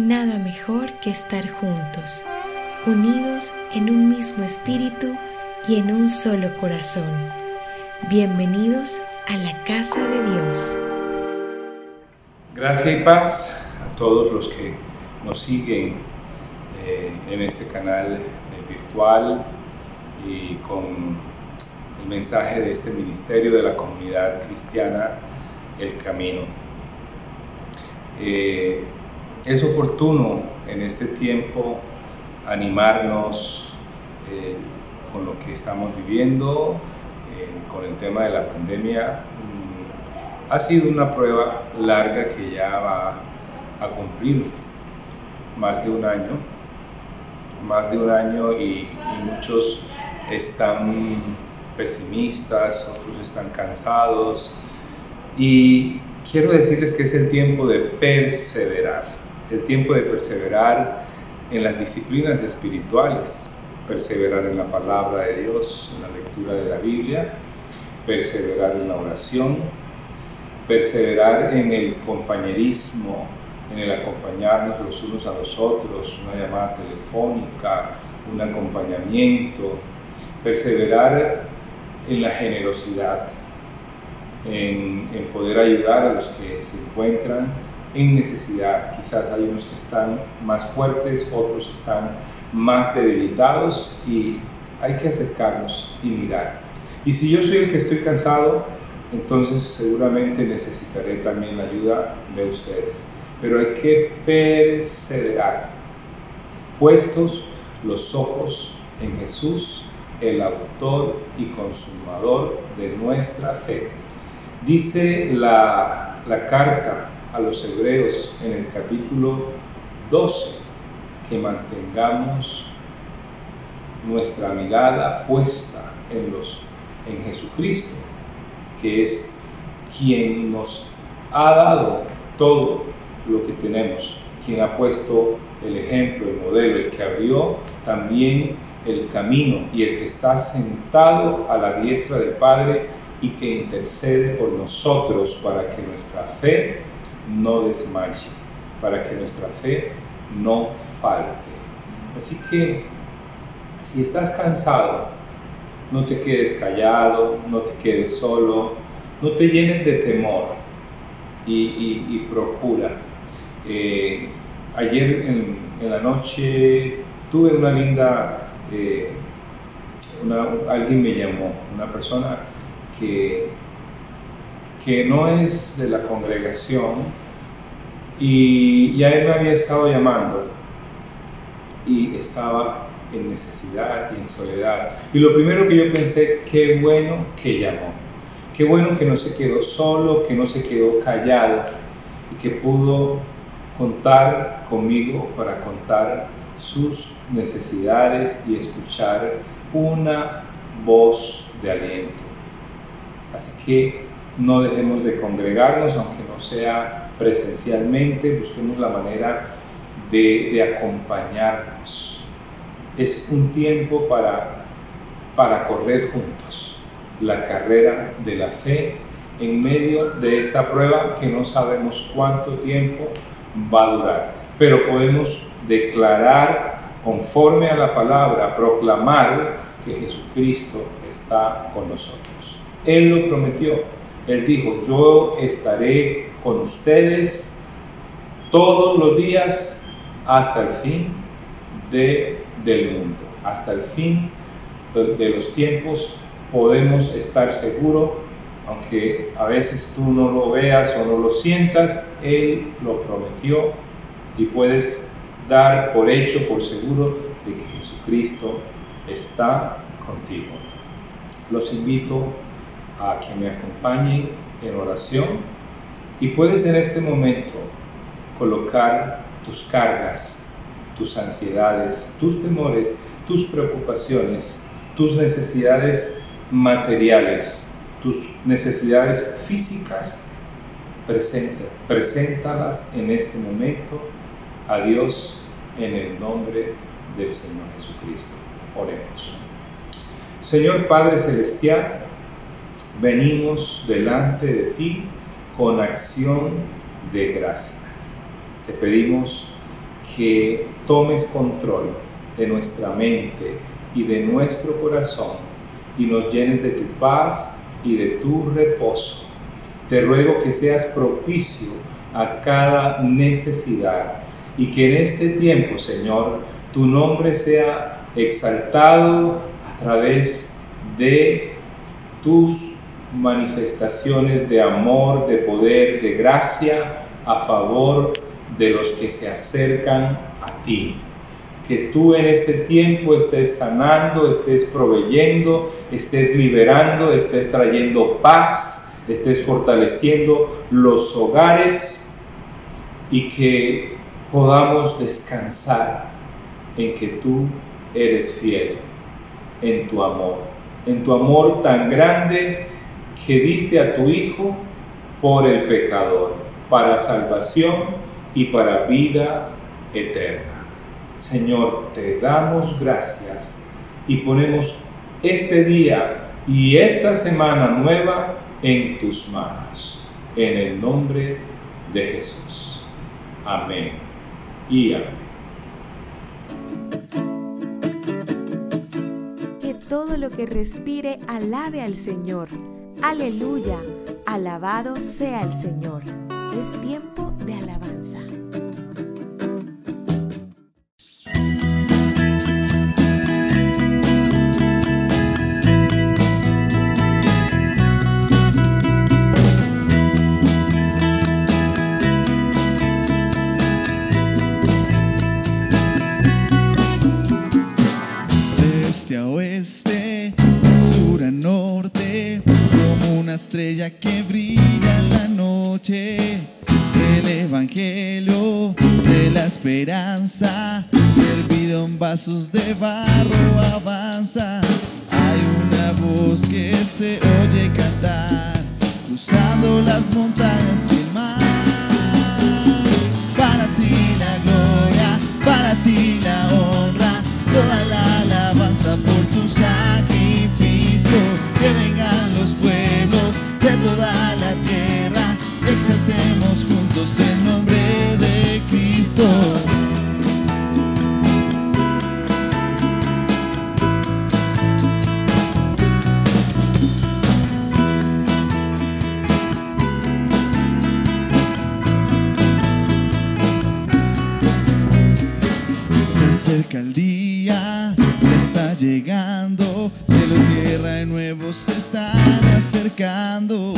nada mejor que estar juntos, unidos en un mismo espíritu y en un solo corazón. Bienvenidos a la casa de Dios. Gracia y paz a todos los que nos siguen en este canal virtual y con el mensaje de este ministerio de la comunidad cristiana El Camino. Es oportuno en este tiempo animarnos con lo que estamos viviendo, con el tema de la pandemia. Ha sido una prueba larga que ya va a cumplir más de un año y muchos están pesimistas, otros están cansados, y quiero decirles que es el tiempo de perseverar, en las disciplinas espirituales, perseverar en la palabra de Dios, en la lectura de la Biblia, perseverar en la oración, perseverar en el compañerismo, en el acompañarnos los unos a los otros, una llamada telefónica, un acompañamiento, perseverar en la generosidad, en poder ayudar a los que se encuentran en necesidad. Quizás hay unos que están más fuertes, otros están más debilitados, y hay que acercarnos y mirar. Y si yo soy el que estoy cansado, entonces seguramente necesitaré también la ayuda de ustedes. Pero hay que perseverar, puestos los ojos en Jesús, el autor y consumador de nuestra fe. Dice la carta a los Hebreos en el capítulo 12 que mantengamos nuestra mirada puesta en Jesucristo, que es quien nos ha dado todo lo que tenemos, quien ha puesto el ejemplo, el modelo, el que abrió también el camino y el que está sentado a la diestra del Padre y que intercede por nosotros para que nuestra fe no desmaye, para que nuestra fe no falte. Así que si estás cansado, no te quedes callado, no te quedes solo, no te llenes de temor y procura. Ayer en la noche tuve una linda, alguien me llamó, una persona que no es de la congregación, y ya él me había estado llamando y estaba en necesidad y en soledad. Y lo primero que yo pensé, qué bueno que llamó, qué bueno que no se quedó solo, que no se quedó callado y que pudo contar conmigo para contar sus necesidades y escuchar una voz de aliento. Así que no dejemos de congregarnos, aunque no sea presencialmente, busquemos la manera de acompañarnos. Es un tiempo para correr juntos la carrera de la fe en medio de esta prueba que no sabemos cuánto tiempo va a durar, pero podemos declarar conforme a la palabra, proclamar que Jesucristo está con nosotros. Él lo prometió, Él dijo, yo estaré con ustedes todos los días hasta el fin del mundo, hasta el fin de los tiempos. Podemos estar seguros, aunque a veces tú no lo veas o no lo sientas, Él lo prometió, y puedes dar por hecho, por seguro, de que Jesucristo está contigo. Los invito a que me acompañen en oración, y puedes en este momento colocar tus cargas, tus ansiedades, tus temores, tus preocupaciones, tus necesidades materiales, tus necesidades físicas, preséntalas en este momento a Dios en el nombre del Señor Jesucristo. Oremos. Señor Padre Celestial, venimos delante de ti con acción de gracias. Te pedimos que tomes control de nuestra mente y de nuestro corazón y nos llenes de tu paz y de tu reposo. Te ruego que seas propicio a cada necesidad y que en este tiempo, Señor, tu nombre sea exaltado a través de tus manifestaciones de amor, de poder, de gracia a favor de los que se acercan a ti. Que tú en este tiempo estés sanando, estés proveyendo, estés liberando, estés trayendo paz, estés fortaleciendo los hogares y que podamos descansar en que tú eres fiel en tu amor tan grande que diste a tu Hijo por el pecador, para salvación y para vida eterna. Señor, te damos gracias y ponemos este día y esta semana nueva en tus manos, en el nombre de Jesús. Amén y amén. Que todo lo que respire alabe al Señor. Aleluya, alabado sea el Señor. Es tiempo de alabanza. Estrella que brilla en la noche, el evangelio de la esperanza, servido en vasos de barro avanza. Hay una voz que se oye cantar, cruzando las montañas y el mar. Para ti la gloria, para ti la honra, toda la alabanza por tu sacrificio. Que vengan los pueblos de toda la tierra, exaltemos juntos el nombre de Cristo. Se acerca el día, ya está llegando, cielo y tierra de nuevo se están acercando.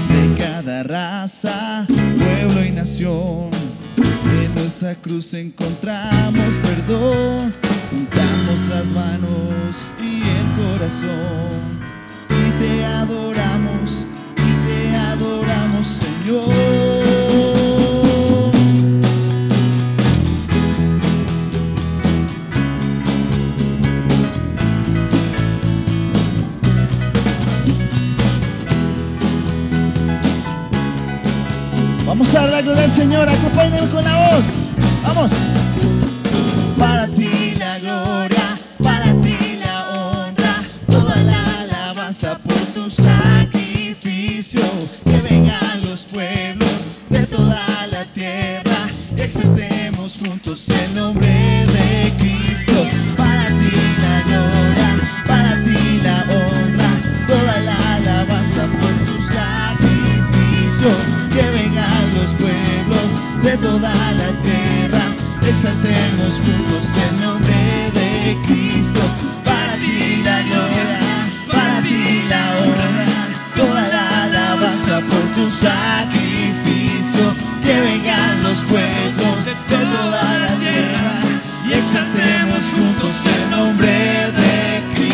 De cada raza, pueblo y nación, en nuestra cruz encontramos perdón. Juntamos las manos y el corazón y te adoramos, Señor. Vamos a dar la gloria al Señor, acompáñenos con la voz. Vamos. Para ti la gloria, para ti la honra, toda la alabanza por tu sacrificio. Que vengan los pueblos de toda la tierra, exaltemos juntos el nombre de Cristo. Para ti la gloria, para ti la honra, toda la alabanza por tu sacrificio. Que vengan los pueblos de toda la tierra, exaltemos juntos el nombre de Cristo. Para ti la gloria, para ti la honra, toda la alabanza por tu sacrificio. Que vengan los pueblos de toda la tierra y exaltemos juntos el nombre de Cristo.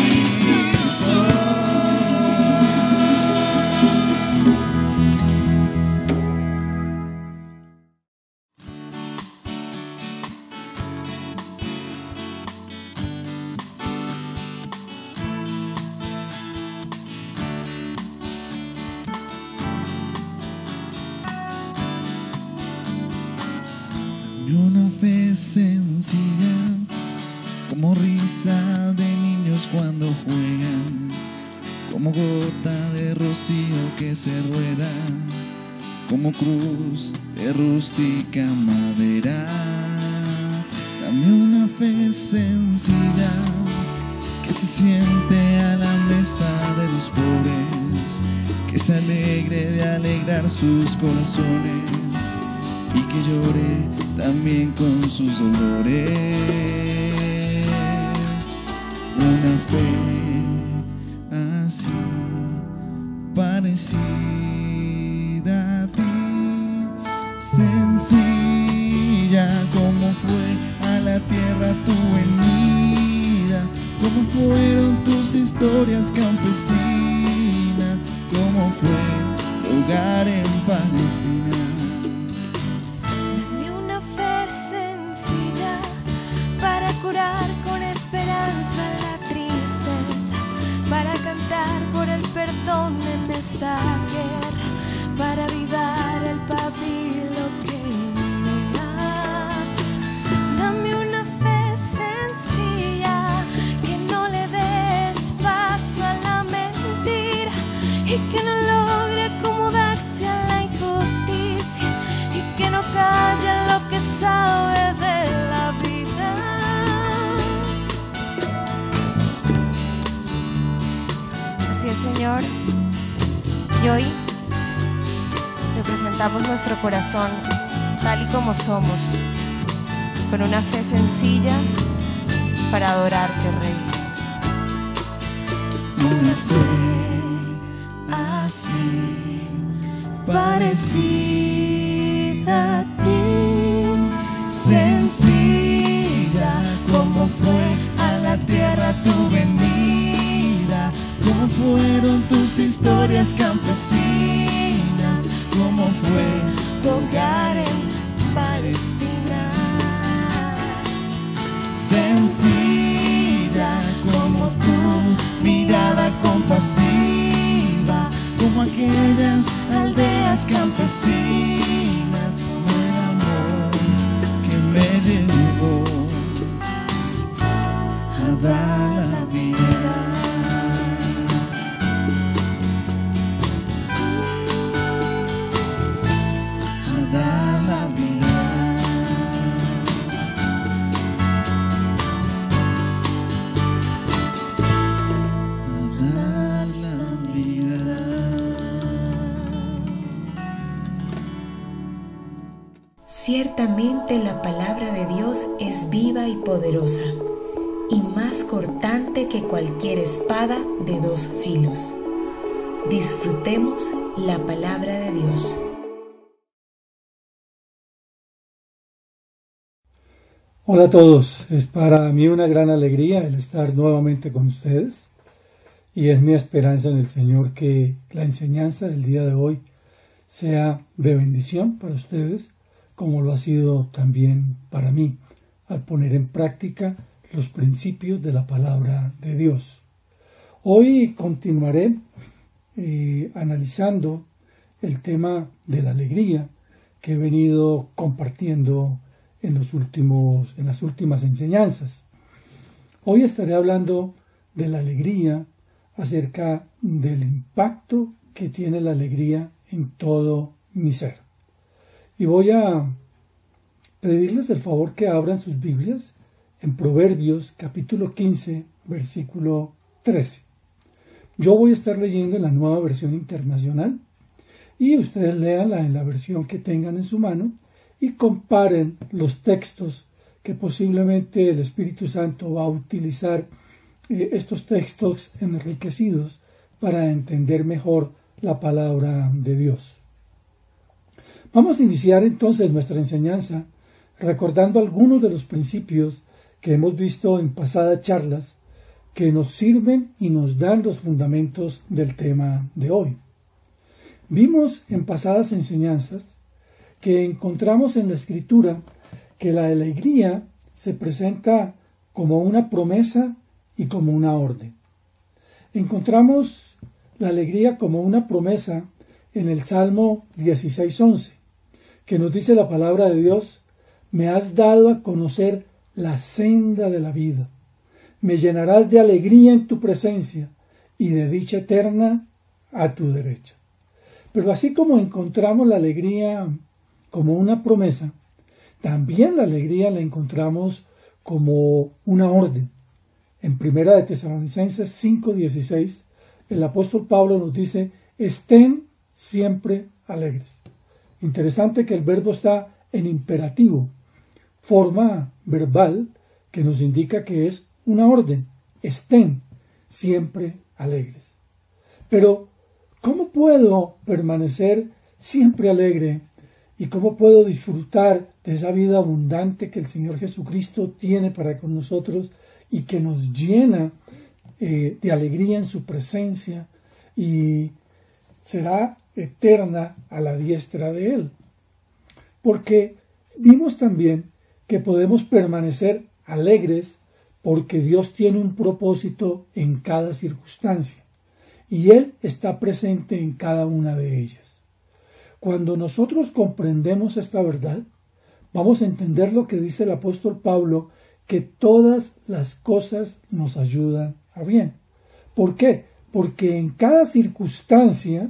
Una fe sencilla, como risa de niños cuando juegan, como gota de rocío que se rueda, como cruz de rústica madera. Dame una fe sencilla que se siente a la mesa de los pobres, que se alegre de alegrar sus corazones y que llore también con sus dolores. Una fe así, parecida a ti, sencilla como fue a la tierra tu venida, como fueron tus historias campesinas, como fue tu hogar en Palestina. Dame una fe sencilla para curar con esperanza la tristeza, para cantar por el perdón en esta guerra, para avivar el pabilo que me da. Dame una fe sencilla que no le dé espacio a la mentira y que no logre acomodarse a la injusticia y que no calle lo que sabe de la vida. Así es, Señor, y hoy te presentamos nuestro corazón tal y como somos, con una fe sencilla para adorarte, Rey. Una fe así, parecida a ti, sencilla como fue a la tierra tu venida, como fueron tus historias campesinas, como fue tu hogar en Palestina. Sencilla como tu mirada compasiva, como aquellas aldeas campesinas, como el amor que me llevó a dar la vida. A dar la vida. A dar la vida. Ciertamente la palabra de Dios es viva y poderosa, y más cortante que cualquier espada de dos filos. Disfrutemos la palabra de Dios. Hola a todos, es para mí una gran alegría el estar nuevamente con ustedes y es mi esperanza en el Señor que la enseñanza del día de hoy sea de bendición para ustedes, como lo ha sido también para mí, al poner en práctica los principios de la palabra de Dios. Hoy continuaré analizando el tema de la alegría que he venido compartiendo en las últimas enseñanzas. Hoy estaré hablando de la alegría, acerca del impacto que tiene la alegría en todo mi ser. Y voy a pedirles el favor que abran sus Biblias en Proverbios capítulo 15, versículo 13. Yo voy a estar leyendo en la Nueva Versión Internacional y ustedes léanla en la versión que tengan en su mano y comparen los textos que posiblemente el Espíritu Santo va a utilizar, estos textos enriquecidos para entender mejor la palabra de Dios. Vamos a iniciar entonces nuestra enseñanza recordando algunos de los principios que hemos visto en pasadas charlas que nos sirven y nos dan los fundamentos del tema de hoy. Vimos en pasadas enseñanzas que encontramos en la Escritura que la alegría se presenta como una promesa y como una orden. Encontramos la alegría como una promesa en el Salmo 16:11, que nos dice la palabra de Dios: me has dado a conocer la senda de la vida, me llenarás de alegría en tu presencia y de dicha eterna a tu derecha. Pero así como encontramos la alegría como una promesa, también la alegría la encontramos como una orden. En 1 de Tesalonicenses 5:16, el apóstol Pablo nos dice: estén siempre alegres. Interesante que el verbo está en imperativo, forma verbal que nos indica que es una orden. Estén siempre alegres. Pero, ¿cómo puedo permanecer siempre alegre? ¿Y cómo puedo disfrutar de esa vida abundante que el Señor Jesucristo tiene para con nosotros y que nos llena de alegría en su presencia y será eterna a la diestra de Él? Porque vimos también que podemos permanecer alegres porque Dios tiene un propósito en cada circunstancia y Él está presente en cada una de ellas. Cuando nosotros comprendemos esta verdad, vamos a entender lo que dice el apóstol Pablo, que todas las cosas nos ayudan a bien. ¿Por qué? Porque en cada circunstancia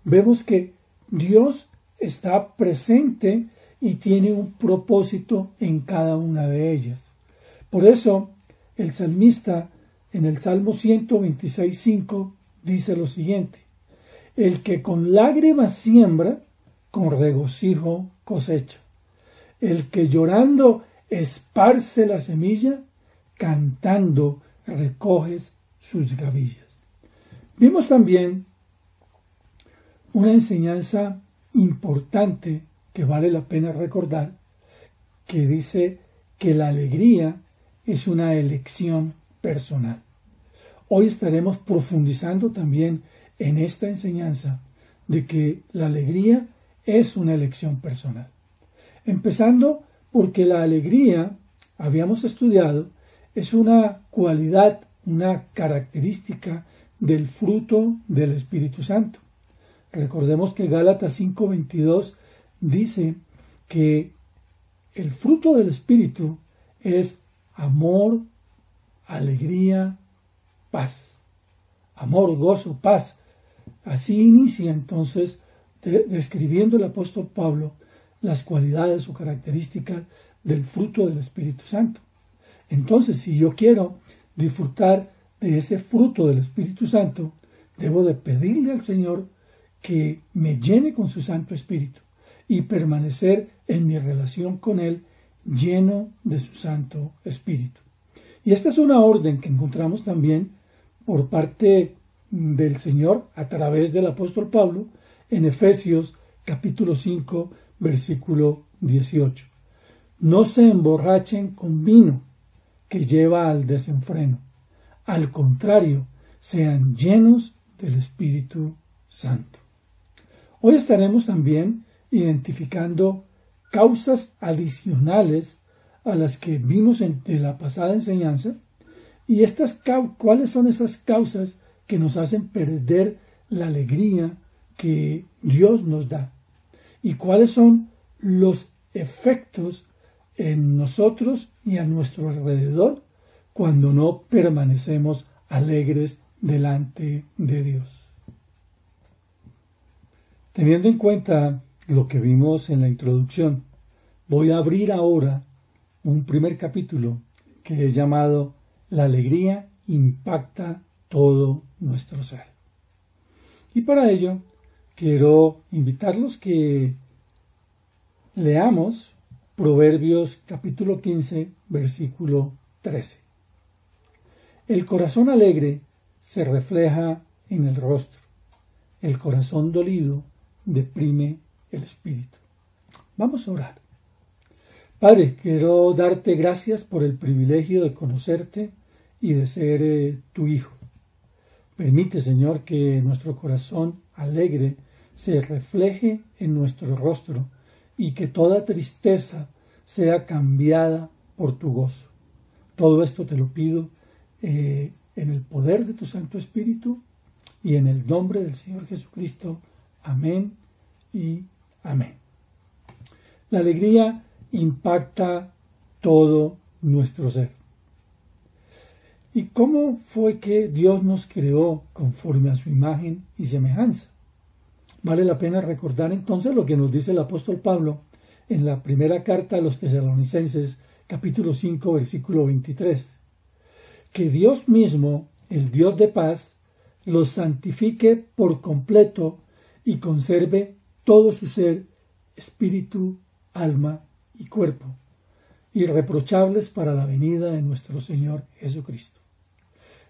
vemos que Dios está presente y tiene un propósito en cada una de ellas. Por eso, el salmista en el Salmo 126:5 dice lo siguiente: el que con lágrimas siembra, con regocijo cosecha. El que llorando esparce la semilla, cantando recoges sus gavillas. Vimos también una enseñanza importante que vale la pena recordar, que dice que la alegría es una elección personal. Hoy estaremos profundizando también en esta enseñanza de que la alegría es una elección personal. Empezando porque la alegría, habíamos estudiado, es una cualidad, una característica del fruto del Espíritu Santo. Recordemos que Gálatas 5:22 dice que el fruto del Espíritu es amor, alegría, paz. Amor, gozo, paz. Así inicia entonces describiendo el apóstol Pablo las cualidades o características del fruto del Espíritu Santo. Entonces, si yo quiero disfrutar de ese fruto del Espíritu Santo, debo de pedirle al Señor que me llene con su Santo Espíritu y permanecer en mi relación con Él lleno de su Santo Espíritu. Y esta es una orden que encontramos también por parte del Señor a través del apóstol Pablo en Efesios capítulo 5, versículo 18. No se emborrachen con vino, que lleva al desenfreno. Al contrario, sean llenos del Espíritu Santo. Hoy estaremos también identificando causas adicionales a las que vimos en la pasada enseñanza. Y ¿cuáles son esas causas que nos hacen perder la alegría que Dios nos da? ¿Y cuáles son los efectos en nosotros y a nuestro alrededor cuando no permanecemos alegres delante de Dios? Teniendo en cuenta lo que vimos en la introducción, voy a abrir ahora un primer capítulo que he llamado La alegría impacta todo nuestro ser. Y para ello quiero invitarlos que leamos Proverbios capítulo 15, versículo 13. El corazón alegre se refleja en el rostro. El corazón dolido deprime el espíritu. Vamos a orar. Padre, quiero darte gracias por el privilegio de conocerte y de ser tu hijo. Permite, Señor, que nuestro corazón alegre se refleje en nuestro rostro y que toda tristeza sea cambiada por tu gozo. Todo esto te lo pido en el poder de tu Santo Espíritu y en el nombre del Señor Jesucristo. Amén y amén. La alegría impacta todo nuestro ser. ¿Y cómo fue que Dios nos creó conforme a su imagen y semejanza? Vale la pena recordar entonces lo que nos dice el apóstol Pablo en la primera carta a los Tesalonicenses, capítulo 5, versículo 23. Que Dios mismo, el Dios de paz, los santifique por completo y conserve todo su ser, espíritu, alma y cuerpo, irreprochables para la venida de nuestro Señor Jesucristo.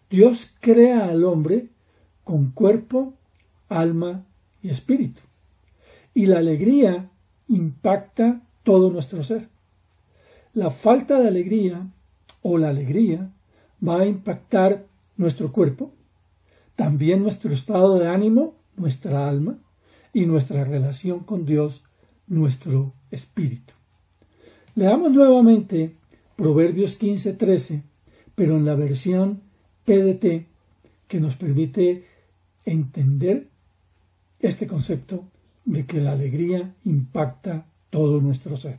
Dios crea al hombre con cuerpo, alma y espíritu, y la alegría impacta todo nuestro ser. La falta de alegría o la alegría va a impactar nuestro cuerpo, también nuestro estado de ánimo, nuestra alma y nuestra relación con Dios, nuestro espíritu. Leamos nuevamente Proverbios 15:13, pero en la versión PDT, que nos permite entender este concepto de que la alegría impacta todo nuestro ser.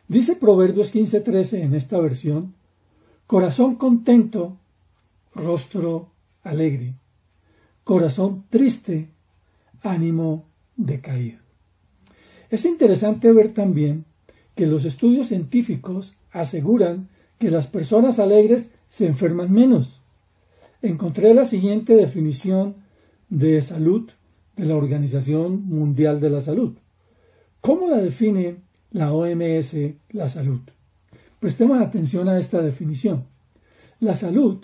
Dice Proverbios 15:13 en esta versión: corazón contento, rostro alegre; corazón triste, ánimo decaído. Es interesante ver también que los estudios científicos aseguran que las personas alegres se enferman menos. Encontré la siguiente definición de salud de la Organización Mundial de la Salud. ¿Cómo la define la OMS, la salud? Prestemos atención a esta definición. La salud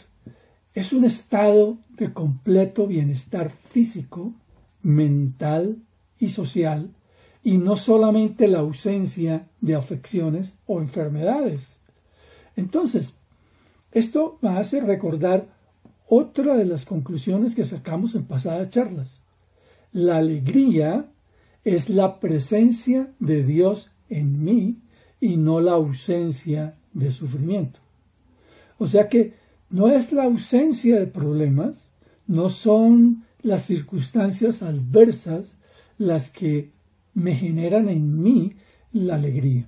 es un estado de completo bienestar físico, mental y social, y no solamente la ausencia de afecciones o enfermedades. Entonces, esto me hace recordar otra de las conclusiones que sacamos en pasadas charlas. La alegría es la presencia de Dios en mí y no la ausencia de sufrimiento. O sea que no es la ausencia de problemas, no son las circunstancias adversas las que me generan en mí la alegría.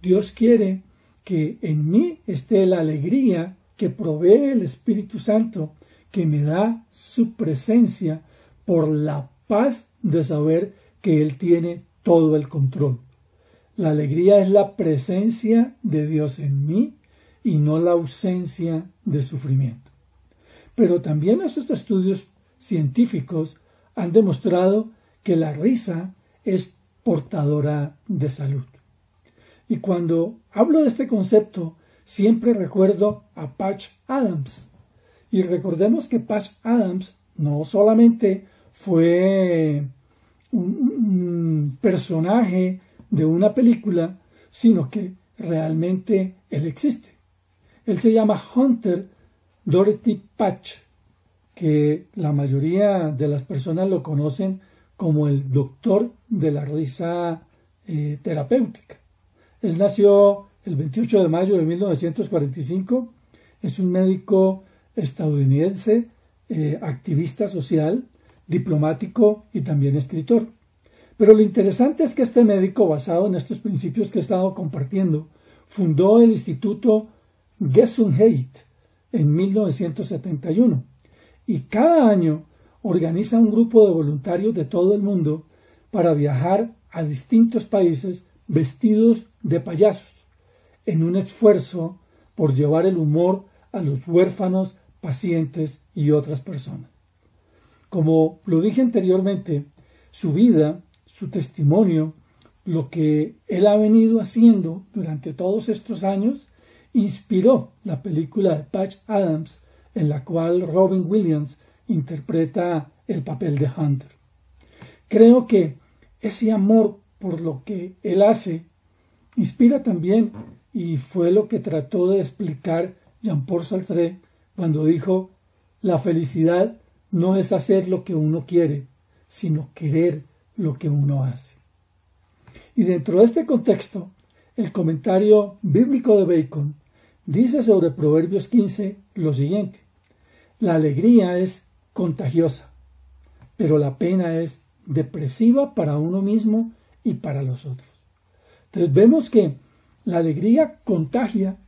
Dios quiere que en mí esté la alegría que provee el Espíritu Santo, que me da su presencia por la paz de saber que Él tiene todo el control. La alegría es la presencia de Dios en mí y no la ausencia de sufrimiento. Pero también estos estudios científicos han demostrado que la risa es portadora de salud. Y cuando hablo de este concepto, siempre recuerdo a Patch Adams. Y recordemos que Patch Adams no solamente fue un personaje de una película, sino que realmente él existe. Él se llama Hunter Dorothy Patch, que la mayoría de las personas lo conocen como el doctor de la risa terapéutica. Él nació el 28 de mayo de 1945, es un médico estadounidense, activista social, diplomático y también escritor. Pero lo interesante es que este médico, basado en estos principios que he estado compartiendo, fundó el Instituto Gesundheit en 1971 y cada año organiza un grupo de voluntarios de todo el mundo para viajar a distintos países vestidos de payasos, en un esfuerzo por llevar el humor a los huérfanos, pacientes y otras personas. Como lo dije anteriormente, su vida, su testimonio, lo que él ha venido haciendo durante todos estos años, inspiró la película de Patch Adams, en la cual Robin Williams interpreta el papel de Hunter. Creo que ese amor por lo que él hace inspira también, y fue lo que trató de explicar Jean-Paul Sartre cuando dijo: la felicidad no es hacer lo que uno quiere, sino querer lo que uno hace. Y dentro de este contexto, el comentario bíblico de Bacon dice sobre Proverbios 15 lo siguiente: la alegría es contagiosa, pero la pena es depresiva para uno mismo y para los otros. Entonces vemos que la alegría contagia,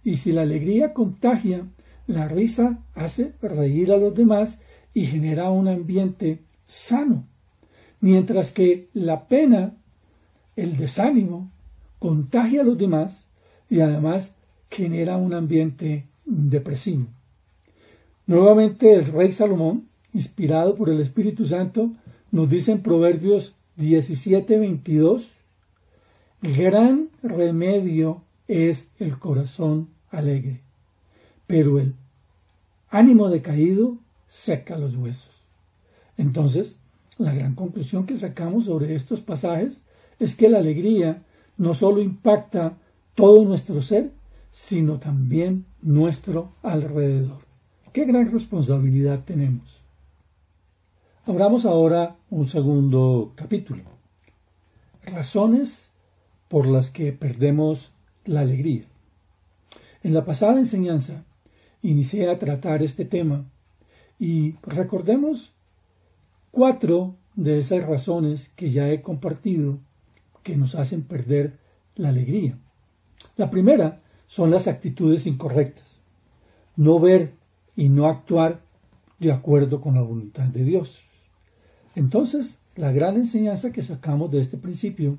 y si la alegría contagia, la risa hace reír a los demás y genera un ambiente sano, mientras que la pena, el desánimo, contagia a los demás, y además genera un ambiente depresivo. Nuevamente el rey Salomón, inspirado por el Espíritu Santo, nos dice en Proverbios 17:22, gran remedio es el corazón alegre, pero el ánimo decaído seca los huesos. Entonces, la gran conclusión que sacamos sobre estos pasajes es que la alegría no solo impacta todo nuestro ser, sino también nuestro alrededor. ¡Qué gran responsabilidad tenemos! Abramos ahora un segundo capítulo. Razones por las que perdemos la alegría. En la pasada enseñanza inicié a tratar este tema y recordemos 4 de esas razones que ya he compartido que nos hacen perder la alegría. La primera son las actitudes incorrectas. No ver y no actuar de acuerdo con la voluntad de Dios. Entonces, la gran enseñanza que sacamos de este principio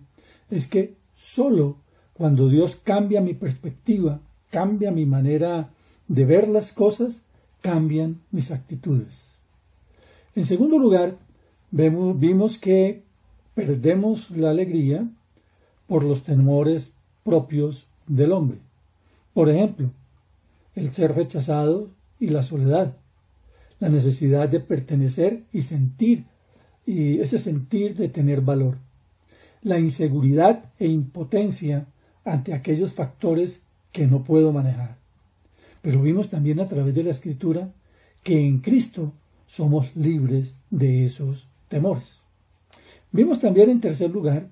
es que solo cuando Dios cambia mi perspectiva, cambia mi manera de ver las cosas, cambian mis actitudes. En segundo lugar, vimos que perdemos la alegría por los temores propios del hombre. Por ejemplo, el ser rechazado y la soledad, la necesidad de pertenecer y ese sentir de tener valor, la inseguridad e impotencia ante aquellos factores que no puedo manejar. Pero vimos también a través de la Escritura que en Cristo somos libres de esos temores. Vimos también en tercer lugar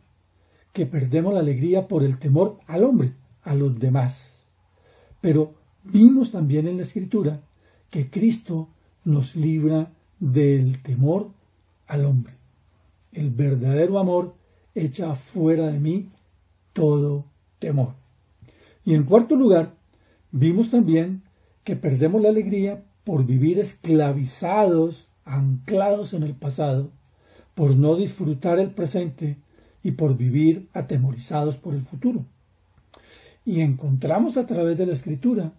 que perdemos la alegría por el temor al hombre, a los demás. Pero vimos también en la Escritura que Cristo nos libra del temor al hombre. El verdadero amor echa fuera de mí todo temor. Y en cuarto lugar, vimos también que perdemos la alegría por vivir esclavizados, anclados en el pasado, por no disfrutar el presente y por vivir atemorizados por el futuro. Y encontramos a través de la Escritura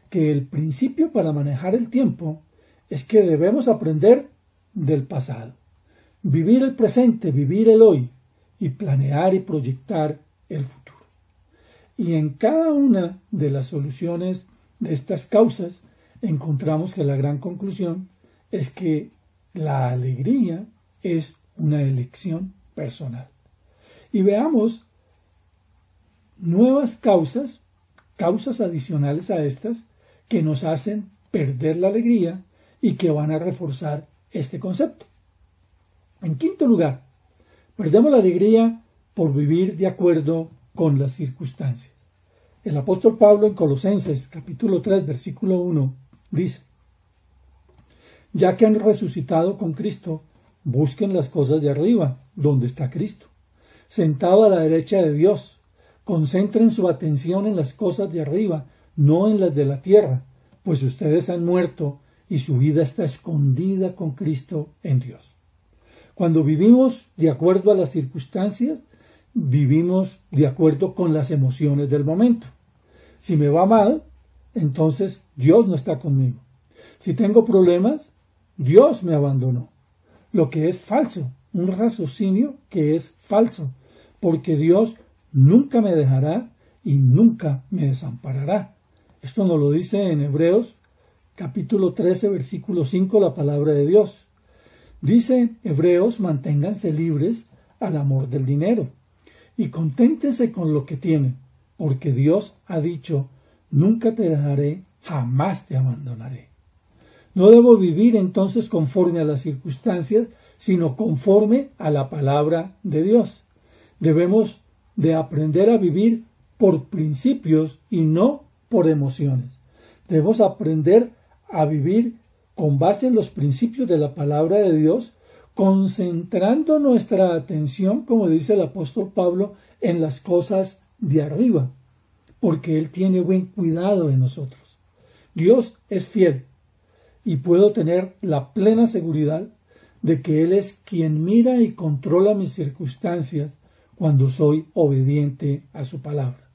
que el principio para manejar el tiempo es que debemos aprender del pasado, vivir el presente, vivir el hoy y planear y proyectar el futuro. Y en cada una de las soluciones de estas causas encontramos que la gran conclusión es que la alegría es una elección personal. Y veamos nuevas causas adicionales a estas que nos hacen perder la alegría y que van a reforzar este concepto. En quinto lugar, perdemos la alegría por vivir de acuerdo con las circunstancias. El apóstol Pablo en Colosenses capítulo 3 versículo 1 dice: ya que han resucitado con Cristo, busquen las cosas de arriba, donde está Cristo, sentado a la derecha de Dios. Concentren su atención en las cosas de arriba, no en las de la tierra, pues ustedes han muerto y su vida está escondida con Cristo en Dios. Cuando vivimos de acuerdo a las circunstancias, vivimos de acuerdo con las emociones del momento. Si me va mal, entonces Dios no está conmigo. Si tengo problemas, Dios me abandonó. Lo que es falso, un raciocinio que es falso, porque Dios nunca me dejará y nunca me desamparará. Esto nos lo dice en Hebreos capítulo 13 versículo 5 la palabra de Dios. Dice Hebreos: manténganse libres al amor del dinero y conténtense con lo que tienen, porque Dios ha dicho: nunca te dejaré, jamás te abandonaré. No debo vivir entonces conforme a las circunstancias, sino conforme a la palabra de Dios. Debemos de aprender a vivir por principios y no por emociones. Debemos aprender a vivir con base en los principios de la palabra de Dios, concentrando nuestra atención, como dice el apóstol Pablo, en las cosas de arriba, porque Él tiene buen cuidado de nosotros. Dios es fiel y puedo tener la plena seguridad de que Él es quien mira y controla mis circunstancias cuando soy obediente a su palabra.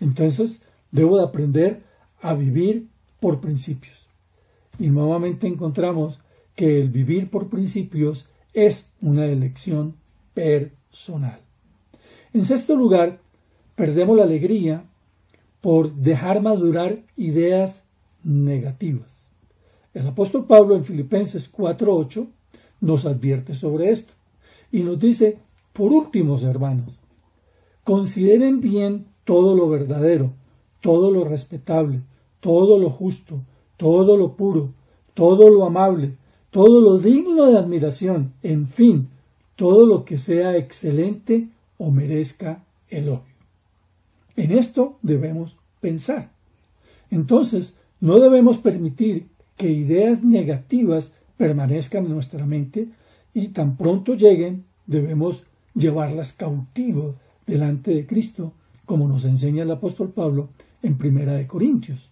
Entonces, Debo de aprender a vivir por principios. Y nuevamente encontramos que el vivir por principios es una elección personal. En sexto lugar, perdemos la alegría por dejar madurar ideas negativas. El apóstol Pablo en Filipenses 4:8 nos advierte sobre esto y nos dice: por último, hermanos, consideren bien todo lo verdadero, todo lo respetable, todo lo justo, todo lo puro, todo lo amable, todo lo digno de admiración, en fin, todo lo que sea excelente o merezca elogio. En esto debemos pensar. Entonces, no debemos permitir que ideas negativas permanezcan en nuestra mente y tan pronto lleguen, debemos llevarlas cautivas delante de Cristo, como nos enseña el apóstol Pablo en 1 Corintios.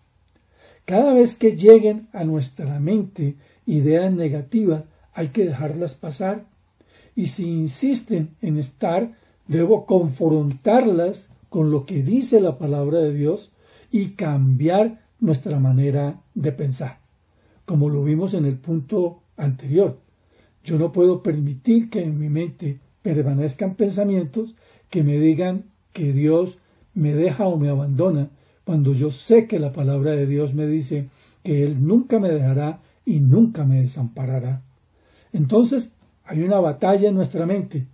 Cada vez que lleguen a nuestra mente ideas negativas, hay que dejarlas pasar. Y si insisten en estar, debo confrontarlas con lo que dice la palabra de Dios y cambiar nuestra manera de pensar. Como lo vimos en el punto anterior, yo no puedo permitir que en mi mente permanezcan pensamientos que me digan que Dios me deja o me abandona, cuando yo sé que la palabra de Dios me dice que Él nunca me dejará y nunca me desamparará. Entonces, hay una batalla en nuestra mente,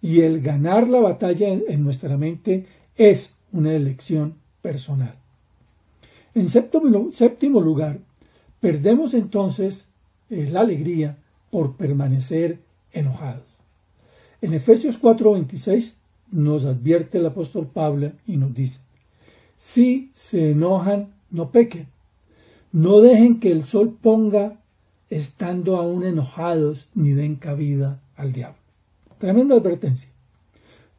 y el ganar la batalla en nuestra mente es una elección personal. En séptimo lugar, perdemos entonces la alegría por permanecer enojados. En Efesios 4:26 nos advierte el apóstol Pablo y nos dice: si se enojan, no pequen. No dejen que el sol ponga estando aún enojados, ni den cabida al diablo. Tremenda advertencia.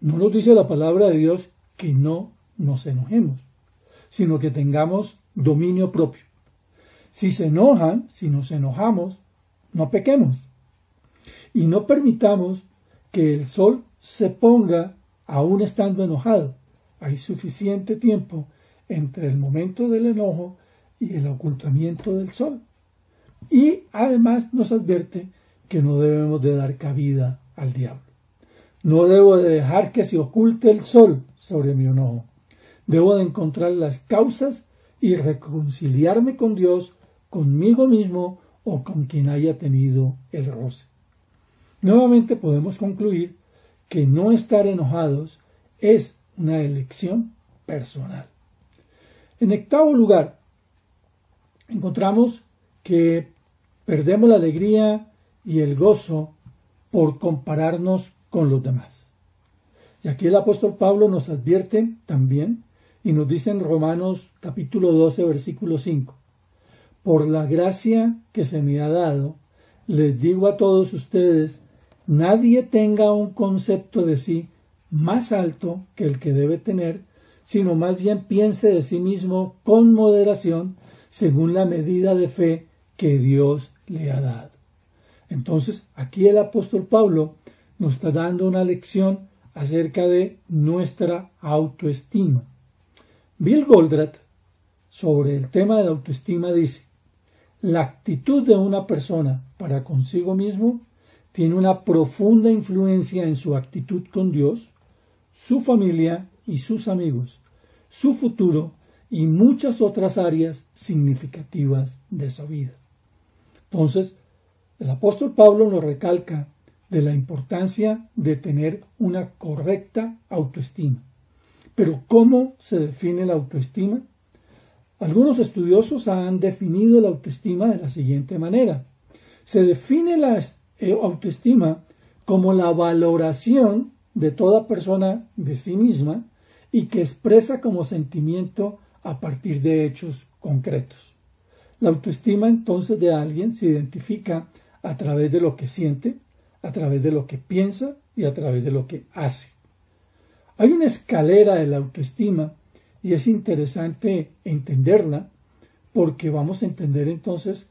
No nos dice la palabra de Dios que no nos enojemos, sino que tengamos dominio propio. Si se enojan, si nos enojamos, no pequemos. Y no permitamos que el sol se ponga aún estando enojado. Hay suficiente tiempo entre el momento del enojo y el ocultamiento del sol. Y además nos advierte que no debemos de dar cabida al diablo. No debo de dejar que se oculte el sol sobre mi enojo. Debo de encontrar las causas y reconciliarme con Dios, conmigo mismo o con quien haya tenido el roce. Nuevamente podemos concluir que no estar enojados es una elección personal. En octavo lugar, encontramos que perdemos la alegría y el gozo por compararnos con los demás. Y aquí el apóstol Pablo nos advierte también y nos dice en Romanos capítulo 12, versículo 5: por la gracia que se me ha dado, les digo a todos ustedes, nadie tenga un concepto de sí más alto que el que debe tener, sino más bien piense de sí mismo con moderación, según la medida de fe que Dios le ha dado. Entonces, aquí el apóstol Pablo nos está dando una lección acerca de nuestra autoestima. Bill Goldratt, sobre el tema de la autoestima, dice: la actitud de una persona para consigo mismo tiene una profunda influencia en su actitud con Dios, su familia y sus amigos, su futuro y muchas otras áreas significativas de su vida. Entonces, el apóstol Pablo nos recalca de la importancia de tener una correcta autoestima. Pero, ¿cómo se define la autoestima? Algunos estudiosos han definido la autoestima de la siguiente manera. Se define la autoestima como la valoración de toda persona de sí misma y que expresa como sentimiento a partir de hechos concretos. La autoestima entonces de alguien se identifica a través de lo que siente, a través de lo que piensa y a través de lo que hace. Hay una escalera de la autoestima y es interesante entenderla porque vamos a entender entonces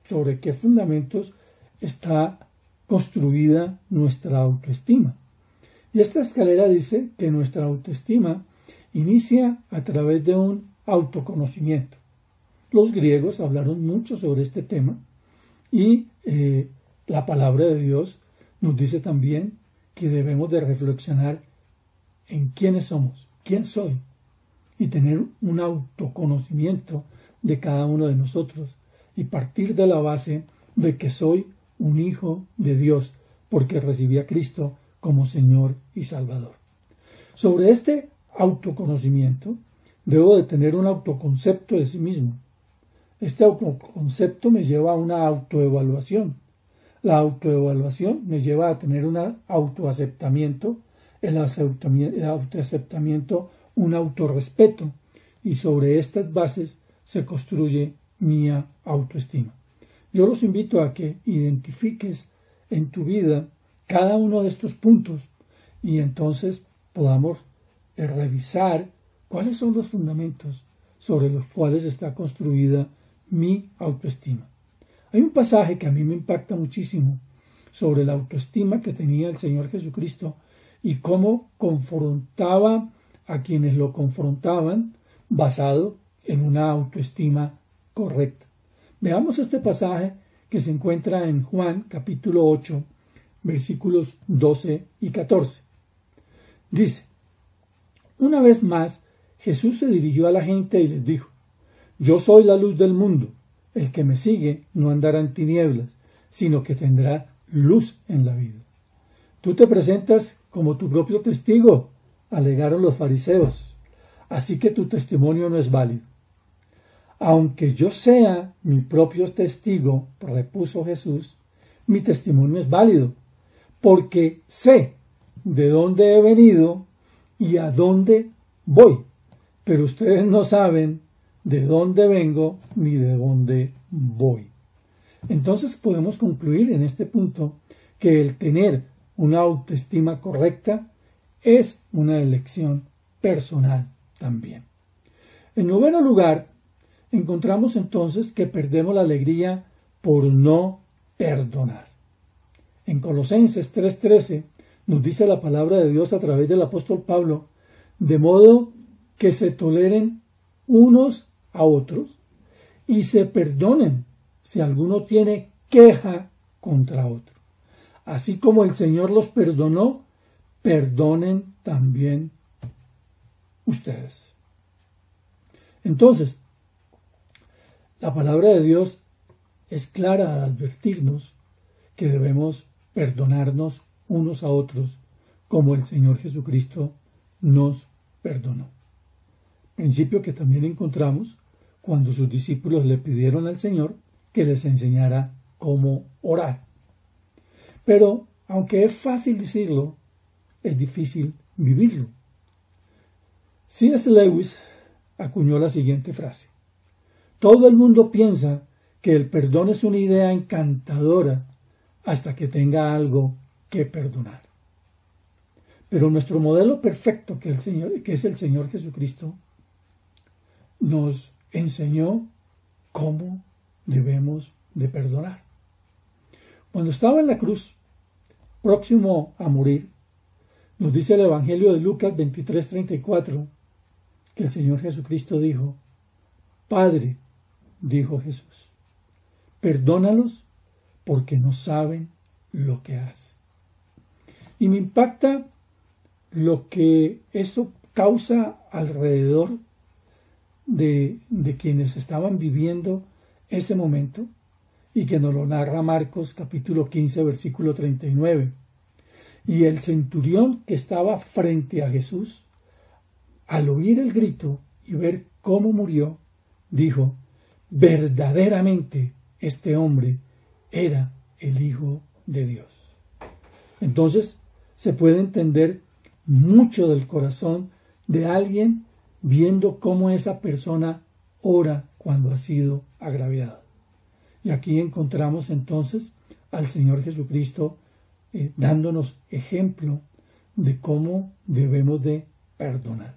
sobre qué fundamentos está construida nuestra autoestima. Y esta escalera dice que nuestra autoestima inicia a través de un autoconocimiento. Los griegos hablaron mucho sobre este tema y la palabra de Dios nos dice también que debemos de reflexionar en quiénes somos, quién soy, y tener un autoconocimiento de cada uno de nosotros y partir de la base de que soy un hijo de Dios porque recibí a Cristo como Señor y Salvador. Sobre este autoconocimiento debo de tener un autoconcepto de sí mismo. Este autoconcepto me lleva a una autoevaluación. La autoevaluación me lleva a tener un autoaceptamiento, el autoaceptamiento, un autorrespeto, y sobre estas bases se construye mi autoestima. Yo los invito a que identifiques en tu vida cada uno de estos puntos y entonces podamos revisar cuáles son los fundamentos sobre los cuales está construida mi autoestima. Hay un pasaje que a mí me impacta muchísimo sobre la autoestima que tenía el Señor Jesucristo y cómo confrontaba a quienes lo confrontaban basado en una autoestima correcta. Veamos este pasaje que se encuentra en Juan capítulo 8, versículos 12 y 14. Dice: una vez más, Jesús se dirigió a la gente y les dijo: yo soy la luz del mundo. El que me sigue no andará en tinieblas, sino que tendrá luz en la vida. Tú te presentas como tu propio testigo, alegaron los fariseos, así que tu testimonio no es válido. Aunque yo sea mi propio testigo, repuso Jesús, mi testimonio es válido, porque sé de dónde he venido y a dónde voy, pero ustedes no saben de dónde vengo ni de dónde voy. Entonces podemos concluir en este punto que el tener una autoestima correcta es una elección personal también. En noveno lugar, encontramos entonces que perdemos la alegría por no perdonar. En Colosenses 3:13 nos dice la palabra de Dios a través del apóstol Pablo: de modo que se toleren unos a otros y se perdonen si alguno tiene queja contra otro. Así como el Señor los perdonó, perdonen también ustedes. Entonces, la palabra de Dios es clara al advertirnos que debemos perdonarnos unos a otros como el Señor Jesucristo nos perdonó. Principio que también encontramos cuando sus discípulos le pidieron al Señor que les enseñara cómo orar. Pero, aunque es fácil decirlo, es difícil vivirlo. C.S. Lewis acuñó la siguiente frase: todo el mundo piensa que el perdón es una idea encantadora hasta que tenga algo que perdonar. Pero nuestro modelo perfecto, que es el Señor Jesucristo, nos enseñó cómo debemos de perdonar. Cuando estaba en la cruz, próximo a morir, nos dice el Evangelio de Lucas 23:34, que el Señor Jesucristo dijo: Padre, dijo Jesús, perdónalos porque no saben lo que hacen. Y me impacta lo que esto causa alrededor de quienes estaban viviendo ese momento, y que nos lo narra Marcos capítulo 15 versículo 39. Y el centurión que estaba frente a Jesús, al oír el grito y ver cómo murió, dijo: verdaderamente este hombre era el Hijo de Dios. Entonces se puede entender mucho del corazón de alguien viendo cómo esa persona ora cuando ha sido agraviada. Y aquí encontramos entonces al Señor Jesucristo dándonos ejemplo de cómo debemos de perdonar.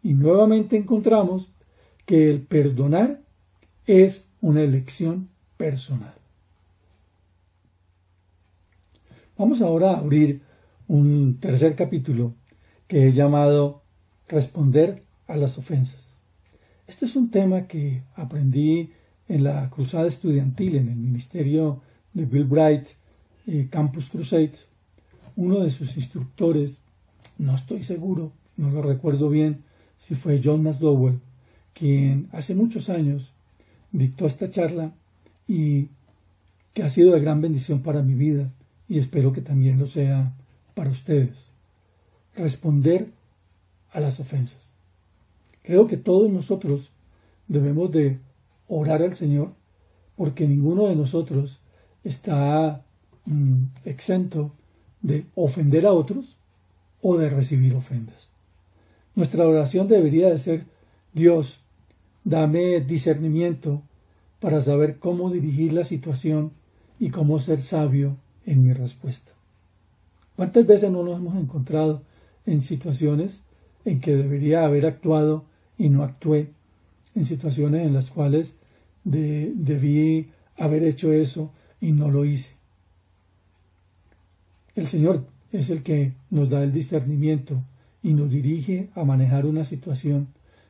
Y nuevamente encontramos que el perdonar es una elección personal. Vamos ahora a abrir un tercer capítulo que he llamado Responder a las ofensas. Este es un tema que aprendí en la cruzada estudiantil, en el ministerio de Bill Bright, Campus Crusade. Uno de sus instructores, no estoy seguro, no lo recuerdo bien, si fue John McDowell, quien hace muchos años dictó esta charla y que ha sido de gran bendición para mi vida y espero que también lo sea para ustedes. Responder a las ofensas. Creo que todos nosotros debemos de orar al Señor porque ninguno de nosotros está exento de ofender a otros o de recibir ofendas. Nuestra oración debería de ser: Dios, dame discernimiento para saber cómo dirigir la situación y cómo ser sabio en mi respuesta. ¿Cuántas veces no nos hemos encontrado en situaciones en que debería haber actuado y no actué? En situaciones en las cuales debí haber hecho eso y no lo hice. El Señor es el que nos da el discernimiento y nos dirige a manejar una situación,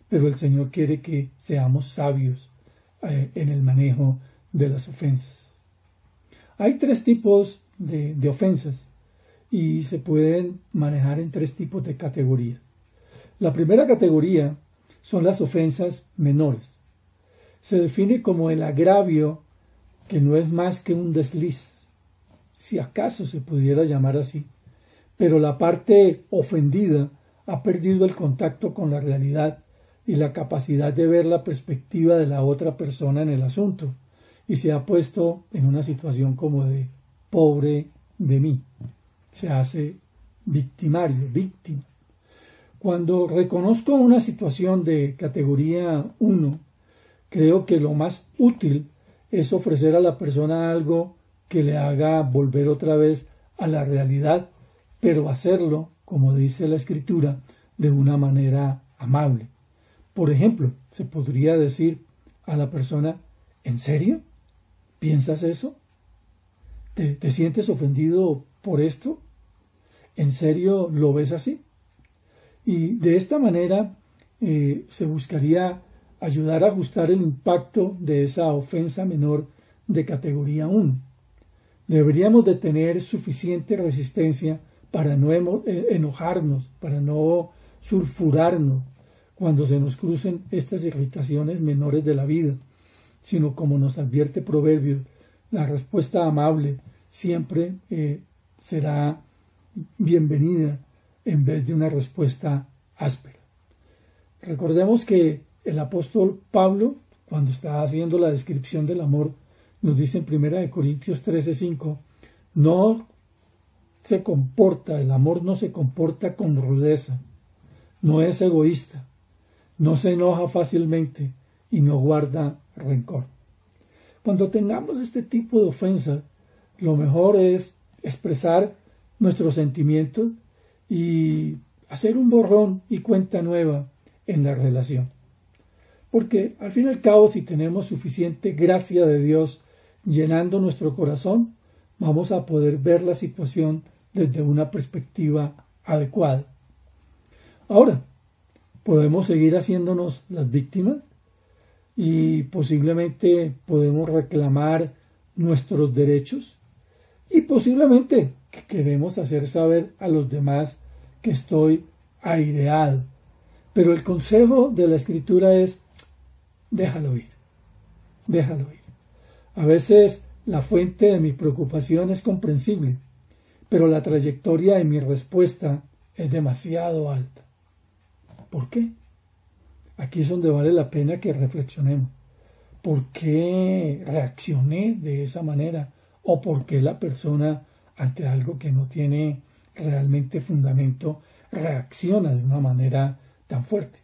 pero el Señor quiere que seamos sabios en el manejo de las ofensas. Hay 3 tipos de ofensas y se pueden manejar en 3 tipos de categorías. La primera categoría son las ofensas menores. Se define como el agravio que no es más que un desliz, si acaso se pudiera llamar así, pero la parte ofendida ha perdido el contacto con la realidad y la capacidad de ver la perspectiva de la otra persona en el asunto, y se ha puesto en una situación como de pobre de mí. Se hace victimario, víctima. Cuando reconozco una situación de categoría 1, creo que lo más útil es ofrecer a la persona algo que le haga volver otra vez a la realidad, pero hacerlo, como dice la Escritura, de una manera amable. Por ejemplo, se podría decir a la persona: ¿en serio? ¿Piensas eso? ¿Te sientes ofendido por esto? ¿En serio lo ves así? Y de esta manera se buscaría ayudar a ajustar el impacto de esa ofensa menor de categoría 1. Deberíamos de tener suficiente resistencia para no enojarnos, para no sulfurarnos cuando se nos crucen estas irritaciones menores de la vida, sino, como nos advierte Proverbios, la respuesta amable siempre será bienvenida en vez de una respuesta áspera. Recordemos que el apóstol Pablo, cuando está haciendo la descripción del amor, nos dice en 1 Corintios 13:5, el amor no se comporta con rudeza, no es egoísta, no se enoja fácilmente y no guarda rencor. Cuando tengamos este tipo de ofensa, lo mejor es expresar nuestros sentimientos y hacer un borrón y cuenta nueva en la relación. Porque al fin y al cabo, si tenemos suficiente gracia de Dios llenando nuestro corazón, vamos a poder ver la situación desde una perspectiva adecuada. Ahora, podemos seguir haciéndonos las víctimas y posiblemente podemos reclamar nuestros derechos y posiblemente queremos hacer saber a los demás que estoy aireado. Pero el consejo de la Escritura es: déjalo ir, déjalo ir. A veces la fuente de mi preocupación es comprensible, pero la trayectoria de mi respuesta es demasiado alta. ¿Por qué? Aquí es donde vale la pena que reflexionemos. ¿Por qué reaccioné de esa manera? ¿O por qué la persona, ante algo que no tiene realmente fundamento, reacciona de una manera tan fuerte?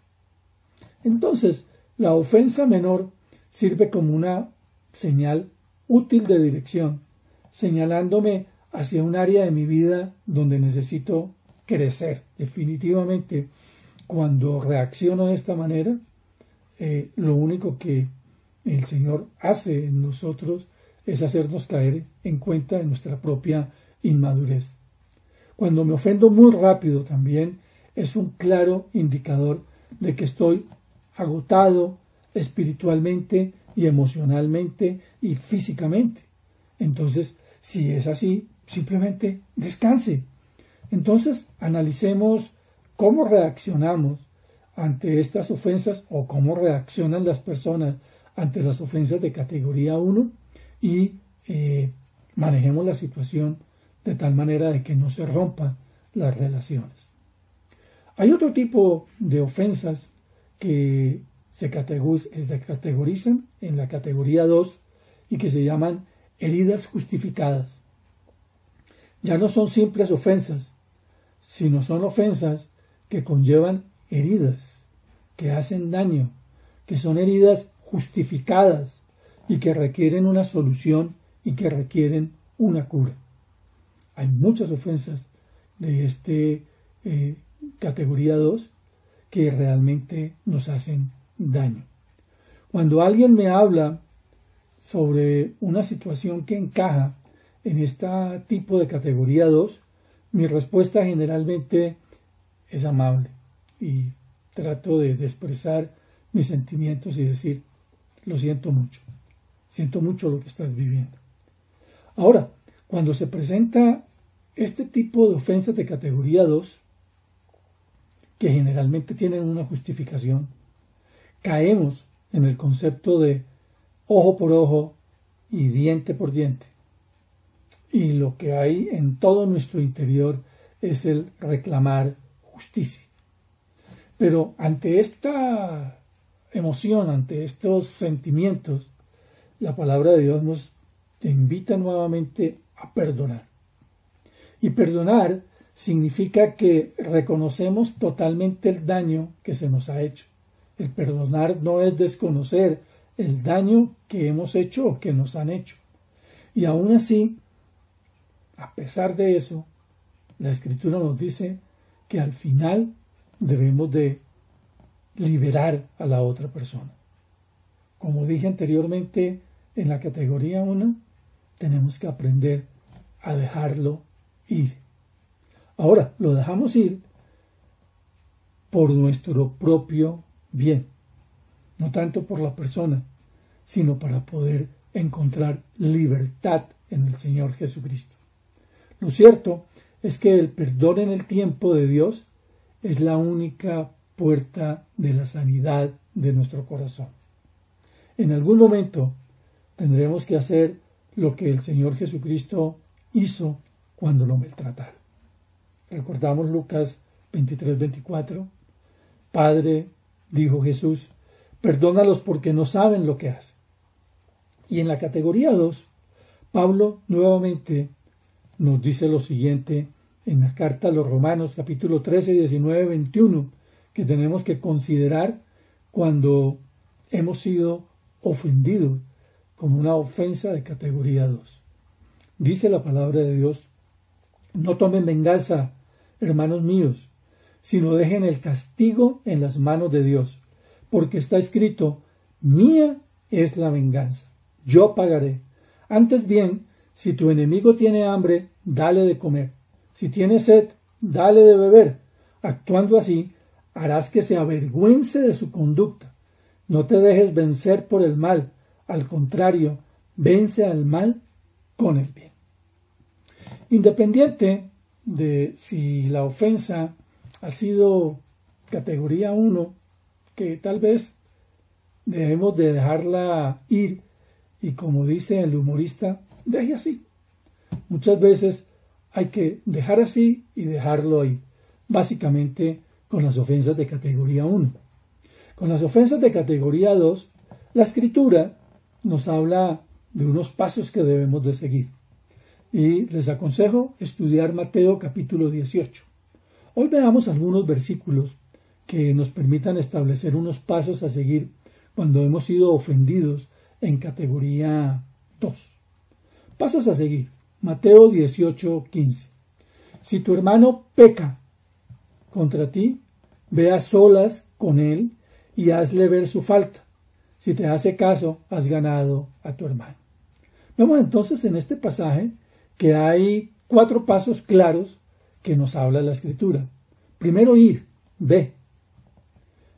Entonces, la ofensa menor sirve como una señal útil de dirección, señalándome hacia un área de mi vida donde necesito crecer. Definitivamente, cuando reacciono de esta manera, lo único que el Señor hace en nosotros es hacernos caer en cuenta de nuestra propia inmadurez. Cuando me ofendo muy rápido también es un claro indicador de que estoy agotado espiritualmente y emocionalmente y físicamente. Entonces, si es así, simplemente descanse. Entonces, analicemos cómo reaccionamos ante estas ofensas o cómo reaccionan las personas ante las ofensas de categoría 1 y manejemos la situación de tal manera de que no se rompan las relaciones. Hay otro tipo de ofensas que se categorizan en la categoría 2 y que se llaman heridas justificadas. Ya no son simples ofensas, sino son ofensas que conllevan heridas, que hacen daño, que son heridas justificadas y que requieren una solución y que requieren una cura. Hay muchas ofensas de categoría 2 que realmente nos hacen daño. Cuando alguien me habla sobre una situación que encaja en este tipo de categoría 2, mi respuesta generalmente es amable y trato de expresar mis sentimientos y decir, lo siento mucho lo que estás viviendo. Ahora, cuando se presenta este tipo de ofensas de categoría 2, que generalmente tienen una justificación, caemos en el concepto de ojo por ojo y diente por diente. Y lo que hay en todo nuestro interior es el reclamar justicia. Pero ante esta emoción, ante estos sentimientos, la palabra de Dios nos invita nuevamente a perdonar. Y perdonar significa que reconocemos totalmente el daño que se nos ha hecho. El perdonar no es desconocer el daño que hemos hecho o que nos han hecho. Y aún así, a pesar de eso, la Escritura nos dice que al final debemos de liberar a la otra persona. Como dije anteriormente, en la categoría 1, tenemos que aprender a dejarlo ir. Ahora, lo dejamos ir por nuestro propio bien, no tanto por la persona, sino para poder encontrar libertad en el Señor Jesucristo. Lo cierto es que el perdón en el tiempo de Dios es la única puerta de la sanidad de nuestro corazón. En algún momento tendremos que hacer lo que el Señor Jesucristo hizo cuando lo maltrataron. Recordamos Lucas 23:24. Padre, dijo Jesús, perdónalos porque no saben lo que hacen. Y en la categoría 2, Pablo nuevamente nos dice lo siguiente en la carta a los Romanos, capítulo 13, 19, 21, que tenemos que considerar cuando hemos sido ofendidos con una ofensa de categoría 2. Dice la palabra de Dios, no tomen venganza, hermanos míos, sino dejen el castigo en las manos de Dios, porque está escrito, mía es la venganza, yo pagaré. Antes bien, si tu enemigo tiene hambre, dale de comer. Si tiene sed, dale de beber. Actuando así, harás que se avergüence de su conducta. No te dejes vencer por el mal. Al contrario, vence al mal con el bien. Independiente de si la ofensa ha sido categoría 1, que tal vez debemos de dejarla ir y como dice el humorista, deje así. Muchas veces hay que dejar así y dejarlo ahí, básicamente con las ofensas de categoría 1. Con las ofensas de categoría 2, la Escritura nos habla de unos pasos que debemos de seguir. Y les aconsejo estudiar Mateo capítulo 18. Hoy veamos algunos versículos que nos permitan establecer unos pasos a seguir cuando hemos sido ofendidos en categoría 2. Pasos a seguir. Mateo 18:15. Si tu hermano peca contra ti, ve a solas con él y hazle ver su falta. Si te hace caso, has ganado a tu hermano. Vemos entonces en este pasaje que hay 4 pasos claros que nos habla la Escritura. Primero, ir, ve.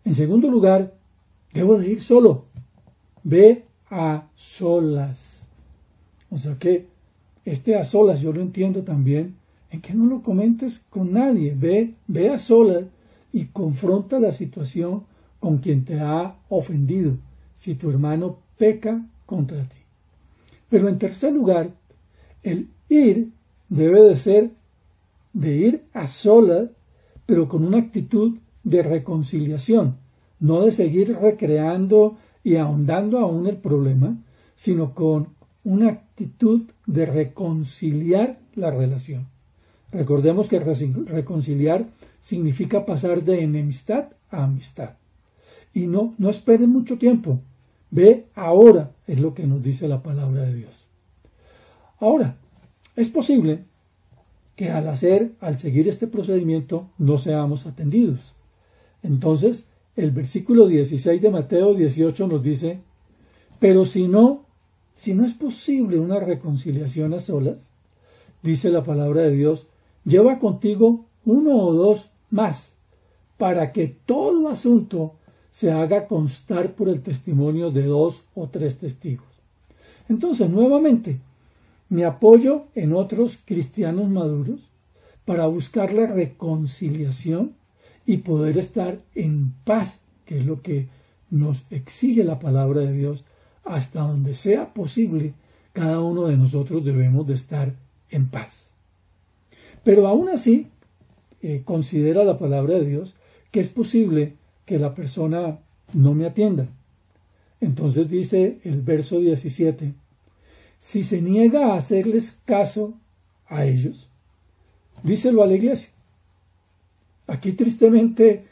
En segundo lugar, Debo de ir solo. Ve a solas. O sea que a solas yo lo entiendo también en que no lo comentes con nadie. Ve a solas y confronta la situación con quien te ha ofendido, si tu hermano peca contra ti. Pero en tercer lugar, el ir debe de ser de ir a solas, pero con una actitud de reconciliación, no de seguir recreando y ahondando aún el problema, sino con una actitud de reconciliar la relación. Recordemos que reconciliar significa pasar de enemistad a amistad. Y no esperen mucho tiempo. Ve ahora, es lo que nos dice la palabra de Dios. Ahora, es posible que al seguir este procedimiento no seamos atendidos. Entonces, el versículo 16 de Mateo 18 nos dice, pero si no es posible una reconciliación a solas, dice la palabra de Dios, lleva contigo 1 o 2 más, para que todo asunto se haga constar por el testimonio de 2 o 3 testigos. Entonces, nuevamente, me apoyo en otros cristianos maduros para buscar la reconciliación y poder estar en paz, que es lo que nos exige la palabra de Dios. Hasta donde sea posible, cada uno de nosotros debemos de estar en paz. Pero aún así, considera la palabra de Dios que es posible que la persona no me atienda. Entonces dice el verso 17, si se niega a hacerles caso a ellos, díselo a la iglesia. Aquí tristemente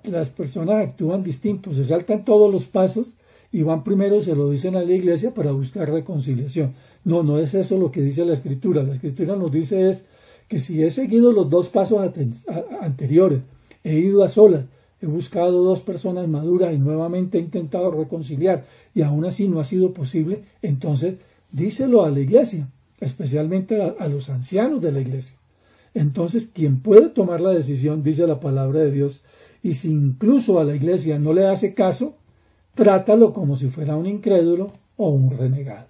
las personas actúan distinto, se saltan todos los pasos y van primero, se lo dicen a la iglesia para buscar reconciliación. No es eso lo que dice la Escritura. La Escritura nos dice es que si he seguido los 2 pasos anteriores, he ido a solas, he buscado 2 personas maduras y nuevamente he intentado reconciliar y aún así no ha sido posible, entonces díselo a la iglesia, especialmente a los ancianos de la iglesia. Entonces, quien puede tomar la decisión, dice la palabra de Dios, y si incluso a la iglesia no le hace caso, trátalo como si fuera un incrédulo o un renegado.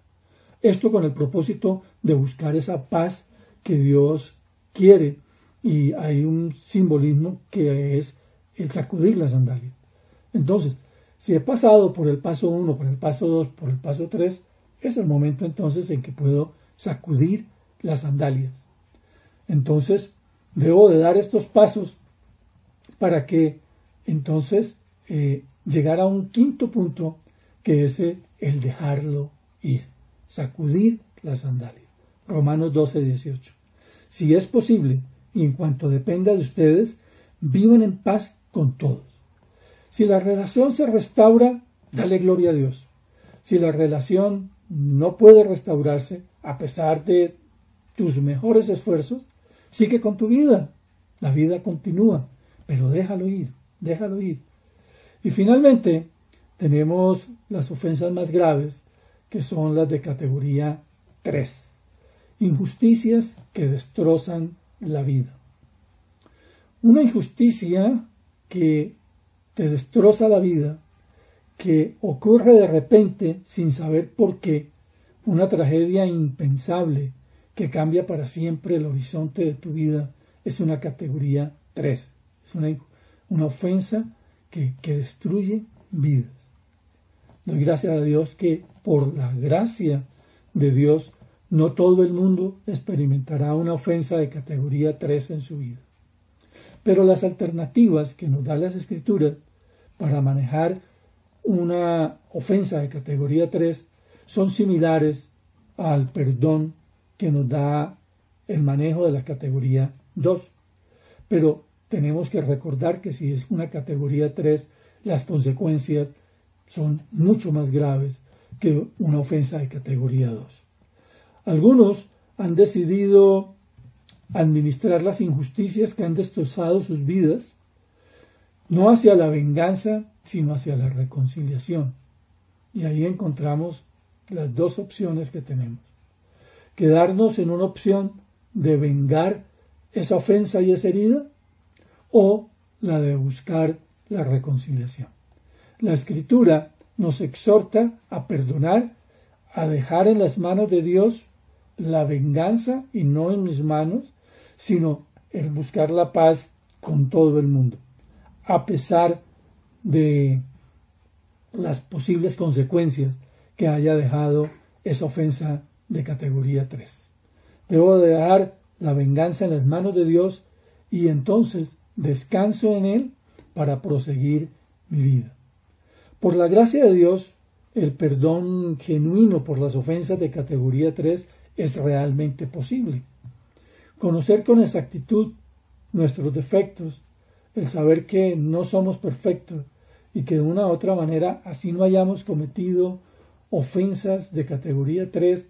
Esto con el propósito de buscar esa paz que Dios quiere, y hay un simbolismo que es el sacudir la sandalia. Entonces, si he pasado por el paso 1, por el paso 2, por el paso 3, es el momento entonces en que puedo sacudir las sandalias. Entonces, debo de dar estos pasos para que entonces llegar a un quinto punto, que es el dejarlo ir, sacudir la sandalia. Romanos 12:18. Si es posible, y en cuanto dependa de ustedes, vivan en paz con todos. Si la relación se restaura, dale gloria a Dios. Si la relación no puede restaurarse, a pesar de tus mejores esfuerzos, sigue con tu vida. La vida continúa, pero déjalo ir, déjalo ir. Y finalmente, tenemos las ofensas más graves, que son las de categoría 3. Injusticias que destrozan la vida. Una injusticia que te destroza la vida, que ocurre de repente sin saber por qué, una tragedia impensable que cambia para siempre el horizonte de tu vida, es una categoría 3. Es una ofensa que destruye vidas. Doy gracias a Dios que por la gracia de Dios no todo el mundo experimentará una ofensa de categoría 3 en su vida. Pero las alternativas que nos dan las Escrituras para manejar una ofensa de categoría 3 son similares al perdón que nos da el manejo de la categoría 2. Pero tenemos que recordar que si es una categoría 3, las consecuencias son mucho más graves que una ofensa de categoría 2. Algunos han decidido administrar las injusticias que han destrozado sus vidas, no hacia la venganza, sino hacia la reconciliación. Y ahí encontramos las 2 opciones que tenemos. Quedarnos en una opción de vengar esa ofensa y esa herida, o la de buscar la reconciliación. La Escritura nos exhorta a perdonar, a dejar en las manos de Dios la venganza y no en mis manos, sino el buscar la paz con todo el mundo, a pesar de las posibles consecuencias que haya dejado esa ofensa de categoría 3. Debo dejar la venganza en las manos de Dios y entonces descanso en Él para proseguir mi vida. Por la gracia de Dios, el perdón genuino por las ofensas de categoría 3 es realmente posible. Conocer con exactitud nuestros defectos, el saber que no somos perfectos y que de una u otra manera, así no hayamos cometido ofensas de categoría 3,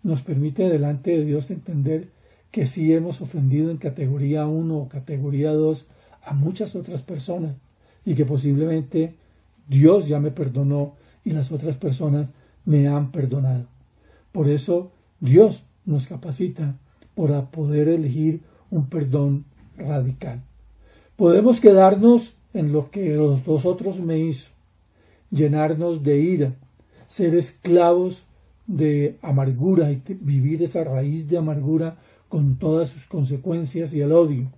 nos permite delante de Dios entender que sí hemos ofendido en categoría 1 o categoría 2 a muchas otras personas y que posiblemente Dios ya me perdonó y las otras personas me han perdonado. Por eso Dios nos capacita para poder elegir un perdón radical. Podemos quedarnos en lo que los otros me hizo, llenarnos de ira, ser esclavos de amargura y vivir esa raíz de amargura con todas sus consecuencias y el odio.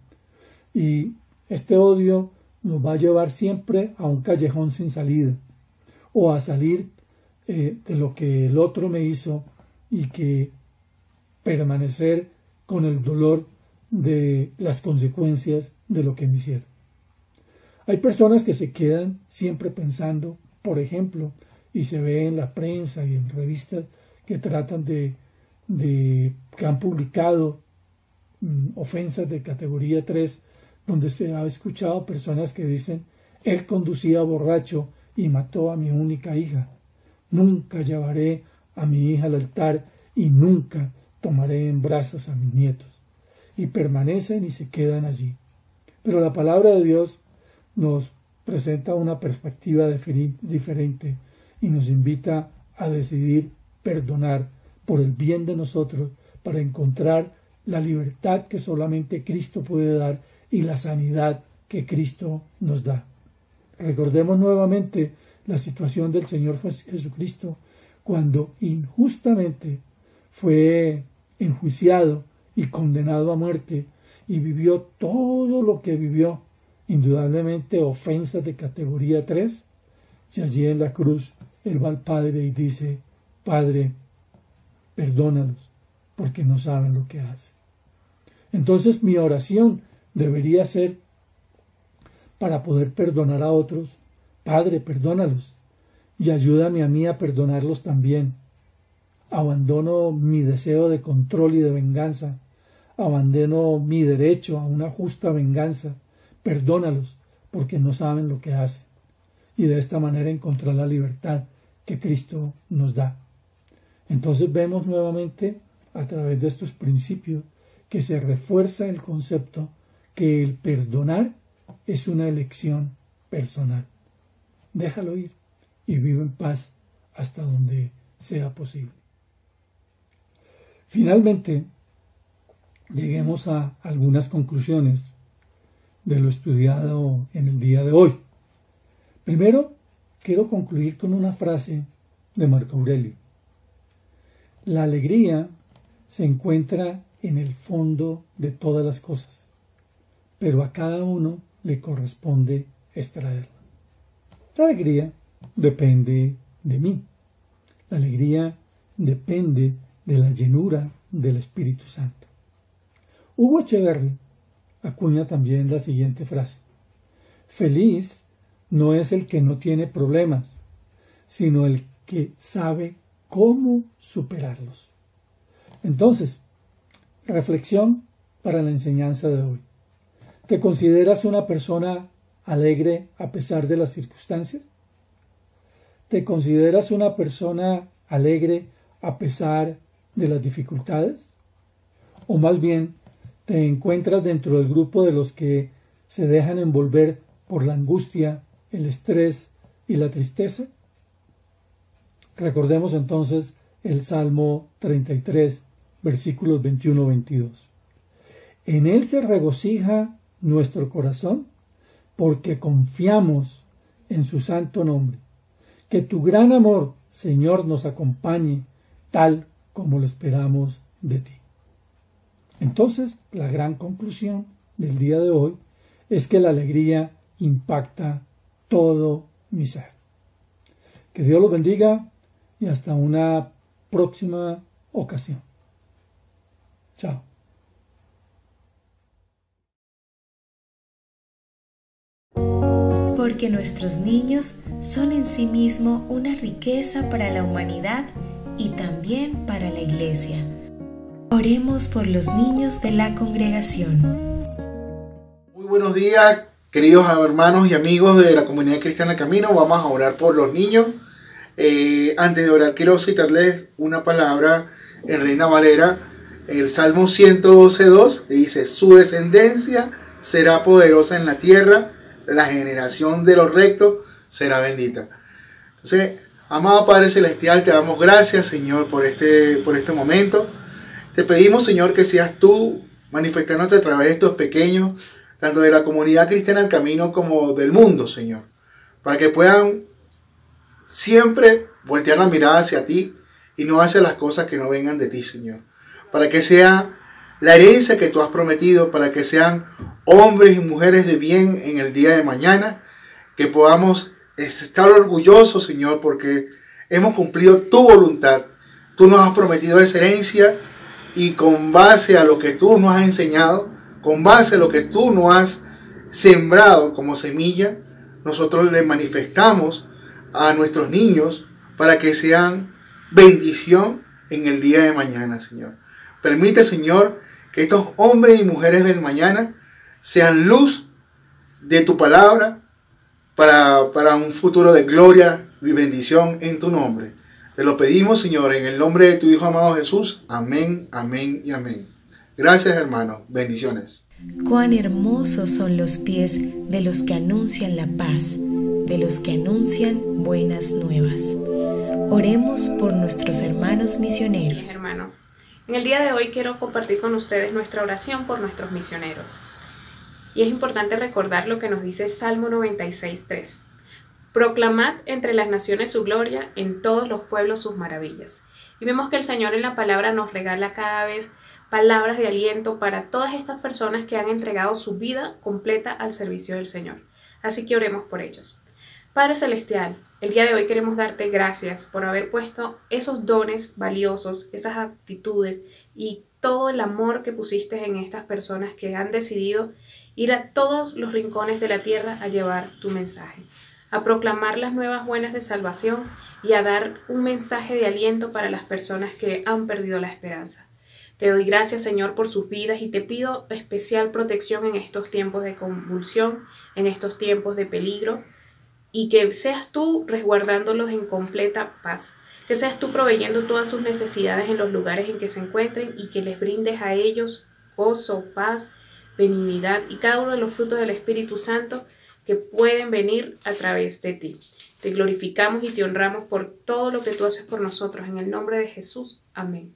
Y este odio nos va a llevar siempre a un callejón sin salida o a salir de lo que el otro me hizo y que permanecer con el dolor de las consecuencias de lo que me hicieron. Hay personas que se quedan siempre pensando, por ejemplo, y se ve en la prensa y en revistas que tratan que han publicado ofensas de categoría 3, donde se ha escuchado personas que dicen: él conducía borracho y mató a mi única hija. Nunca llevaré a mi hija al altar y nunca tomaré en brazos a mis nietos. Y permanecen y se quedan allí. Pero la palabra de Dios nos presenta una perspectiva diferente y nos invita a decidir perdonar por el bien de nosotros para encontrar la libertad que solamente Cristo puede dar y la sanidad que Cristo nos da. Recordemos nuevamente la situación del Señor Jesucristo cuando injustamente fue enjuiciado y condenado a muerte y vivió todo lo que vivió, indudablemente ofensas de categoría 3, y allí en la cruz él va al Padre y dice: Padre, perdónalos porque no saben lo que hacen. Entonces mi oración debería ser para poder perdonar a otros: Padre, perdónalos y ayúdame a mí a perdonarlos también. Abandono mi deseo de control y de venganza, abandono mi derecho a una justa venganza. Perdónalos porque no saben lo que hacen. Y de esta manera encontrar la libertad que Cristo nos da. Entonces vemos nuevamente a través de estos principios que se refuerza el concepto que el perdonar es una elección personal. Déjalo ir y vive en paz hasta donde sea posible. Finalmente, lleguemos a algunas conclusiones de lo estudiado en el día de hoy. Primero, quiero concluir con una frase de Marco Aurelio. La alegría se encuentra en el fondo de todas las cosas, pero a cada uno le corresponde extraerla. La alegría depende de mí. La alegría depende de la llenura del Espíritu Santo. Hugo Echeverri acuña también la siguiente frase: feliz no es el que no tiene problemas, sino el que sabe cómo superarlos. Entonces, reflexión para la enseñanza de hoy. ¿Te consideras una persona alegre a pesar de las circunstancias? ¿Te consideras una persona alegre a pesar de las dificultades? ¿O más bien te encuentras dentro del grupo de los que se dejan envolver por la angustia, el estrés y la tristeza? Recordemos entonces el Salmo 33, versículos 21-22. En él se regocija nuestro corazón porque confiamos en su santo nombre. Que tu gran amor, Señor, nos acompañe tal como lo esperamos de ti. Entonces, la gran conclusión del día de hoy es que la alegría impacta todo mi ser. Que Dios los bendiga y hasta una próxima ocasión. Chao. Porque nuestros niños son en sí mismos una riqueza para la humanidad y también para la Iglesia. Oremos por los niños de la congregación. Muy buenos días, queridos hermanos y amigos de la Comunidad Cristiana del Camino. Vamos a orar por los niños. Antes de orar, quiero citarles una palabra en Reina Valera, el Salmo 112:2, que dice: su descendencia será poderosa en la tierra, la generación de los rectos será bendita. Entonces, amado Padre Celestial, te damos gracias, Señor, por este momento. Te pedimos, Señor, que seas tú manifestándote a través de estos pequeños, tanto de la Comunidad Cristiana del Camino como del mundo, Señor, para que puedan siempre voltear la mirada hacia ti y no hacia las cosas que no vengan de ti, Señor. Para que sea la herencia que tú has prometido, para que sean hombres y mujeres de bien en el día de mañana, que podamos estar orgullosos, Señor, porque hemos cumplido tu voluntad. Tú nos has prometido esa herencia y con base a lo que tú nos has enseñado, con base a lo que tú nos has sembrado como semilla, nosotros le manifestamos a nuestros niños para que sean bendición en el día de mañana, Señor. Permite, Señor, que estos hombres y mujeres del mañana sean luz de tu palabra para un futuro de gloria y bendición en tu nombre. Te lo pedimos, Señor, en el nombre de tu Hijo amado Jesús. Amén, amén y amén. Gracias, hermanos. Bendiciones. Cuán hermosos son los pies de los que anuncian la paz, de los que anuncian buenas nuevas. Oremos por nuestros hermanos misioneros. Mis hermanos, en el día de hoy quiero compartir con ustedes nuestra oración por nuestros misioneros. Y es importante recordar lo que nos dice Salmo 96:3. Proclamad entre las naciones su gloria, en todos los pueblos sus maravillas. Y vemos que el Señor en la palabra nos regala cada vez palabras de aliento para todas estas personas que han entregado su vida completa al servicio del Señor. Así que oremos por ellos. Padre Celestial, el día de hoy queremos darte gracias por haber puesto esos dones valiosos, esas actitudes y todo el amor que pusiste en estas personas que han decidido ir a todos los rincones de la tierra a llevar tu mensaje, a proclamar las nuevas buenas de salvación y a dar un mensaje de aliento para las personas que han perdido la esperanza. Te doy gracias, Señor, por sus vidas y te pido especial protección en estos tiempos de convulsión, en estos tiempos de peligro, y que seas tú resguardándolos en completa paz, que seas tú proveyendo todas sus necesidades en los lugares en que se encuentren y que les brindes a ellos gozo, paz, benignidad y cada uno de los frutos del Espíritu Santo que pueden venir a través de ti. Te glorificamos y te honramos por todo lo que tú haces por nosotros. En el nombre de Jesús. Amén.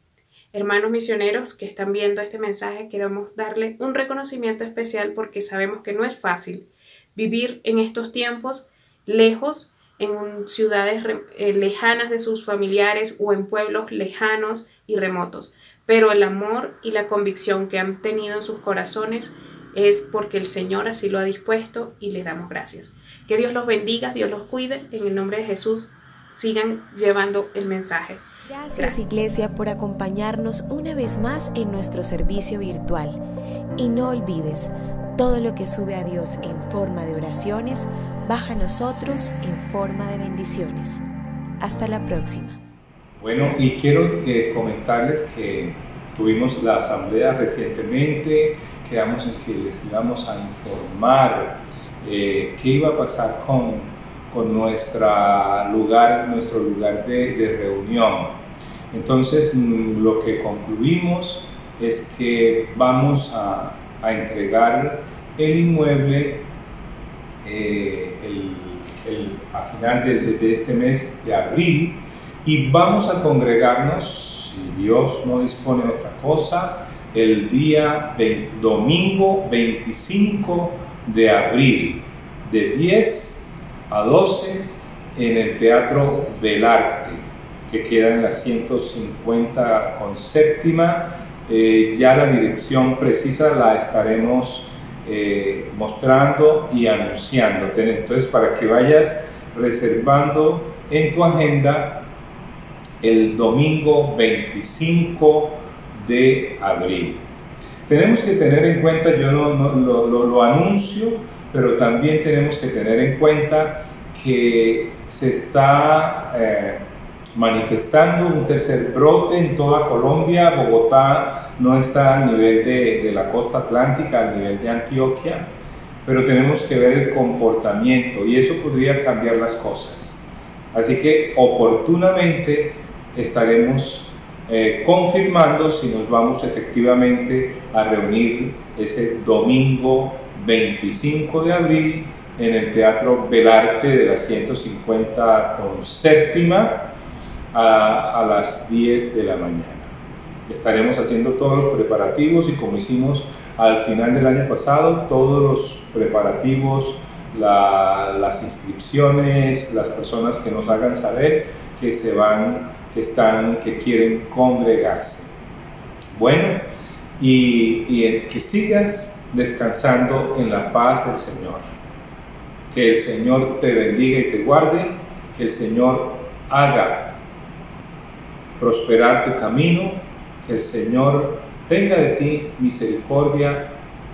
Hermanos misioneros que están viendo este mensaje, queremos darle un reconocimiento especial porque sabemos que no es fácil vivir en estos tiempos lejos, en ciudades lejanas de sus familiares o en pueblos lejanos y remotos. Pero el amor y la convicción que han tenido en sus corazones es porque el Señor así lo ha dispuesto y les damos gracias. Que Dios los bendiga, Dios los cuide. En el nombre de Jesús, sigan llevando el mensaje. Gracias, Iglesia, por acompañarnos una vez más en nuestro servicio virtual. Y no olvides, todo lo que sube a Dios en forma de oraciones, baja a nosotros en forma de bendiciones. Hasta la próxima. Bueno, y quiero comentarles que tuvimos la asamblea recientemente, quedamos en que les íbamos a informar qué iba a pasar con nuestro lugar de reunión. Entonces, lo que concluimos es que vamos a entregar el inmueble a final de este mes de abril, y vamos a congregarnos, si Dios no dispone de otra cosa, el día domingo 25 de abril, de 10 a 12 en el Teatro del Arte, que queda en la 150 con séptima. Ya la dirección precisa la estaremos mostrando y anunciando. Entonces, para que vayas reservando en tu agenda el domingo 25 de abril. Tenemos que tener en cuenta, yo lo anuncio, pero también tenemos que tener en cuenta que se está manifestando un tercer brote en toda Colombia. Bogotá no está al nivel de la costa atlántica, al nivel de Antioquia, pero tenemos que ver el comportamiento y eso podría cambiar las cosas. Así que oportunamente estaremos confirmando si nos vamos efectivamente a reunir ese domingo 25 de abril en el Teatro del Arte de la 150 con séptima a las 10 de la mañana. Estaremos haciendo todos los preparativos y, como hicimos al final del año pasado, todos los preparativos, las inscripciones, las personas que nos hagan saber que se van, que quieren congregarse. Bueno, y que sigas descansando en la paz del Señor. Que el Señor te bendiga y te guarde, que el Señor haga prosperar tu camino, que el Señor tenga de ti misericordia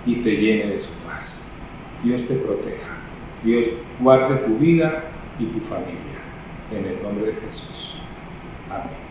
y te llene de su paz. Dios te proteja, Dios guarde tu vida y tu familia. En el nombre de Jesús. Amén.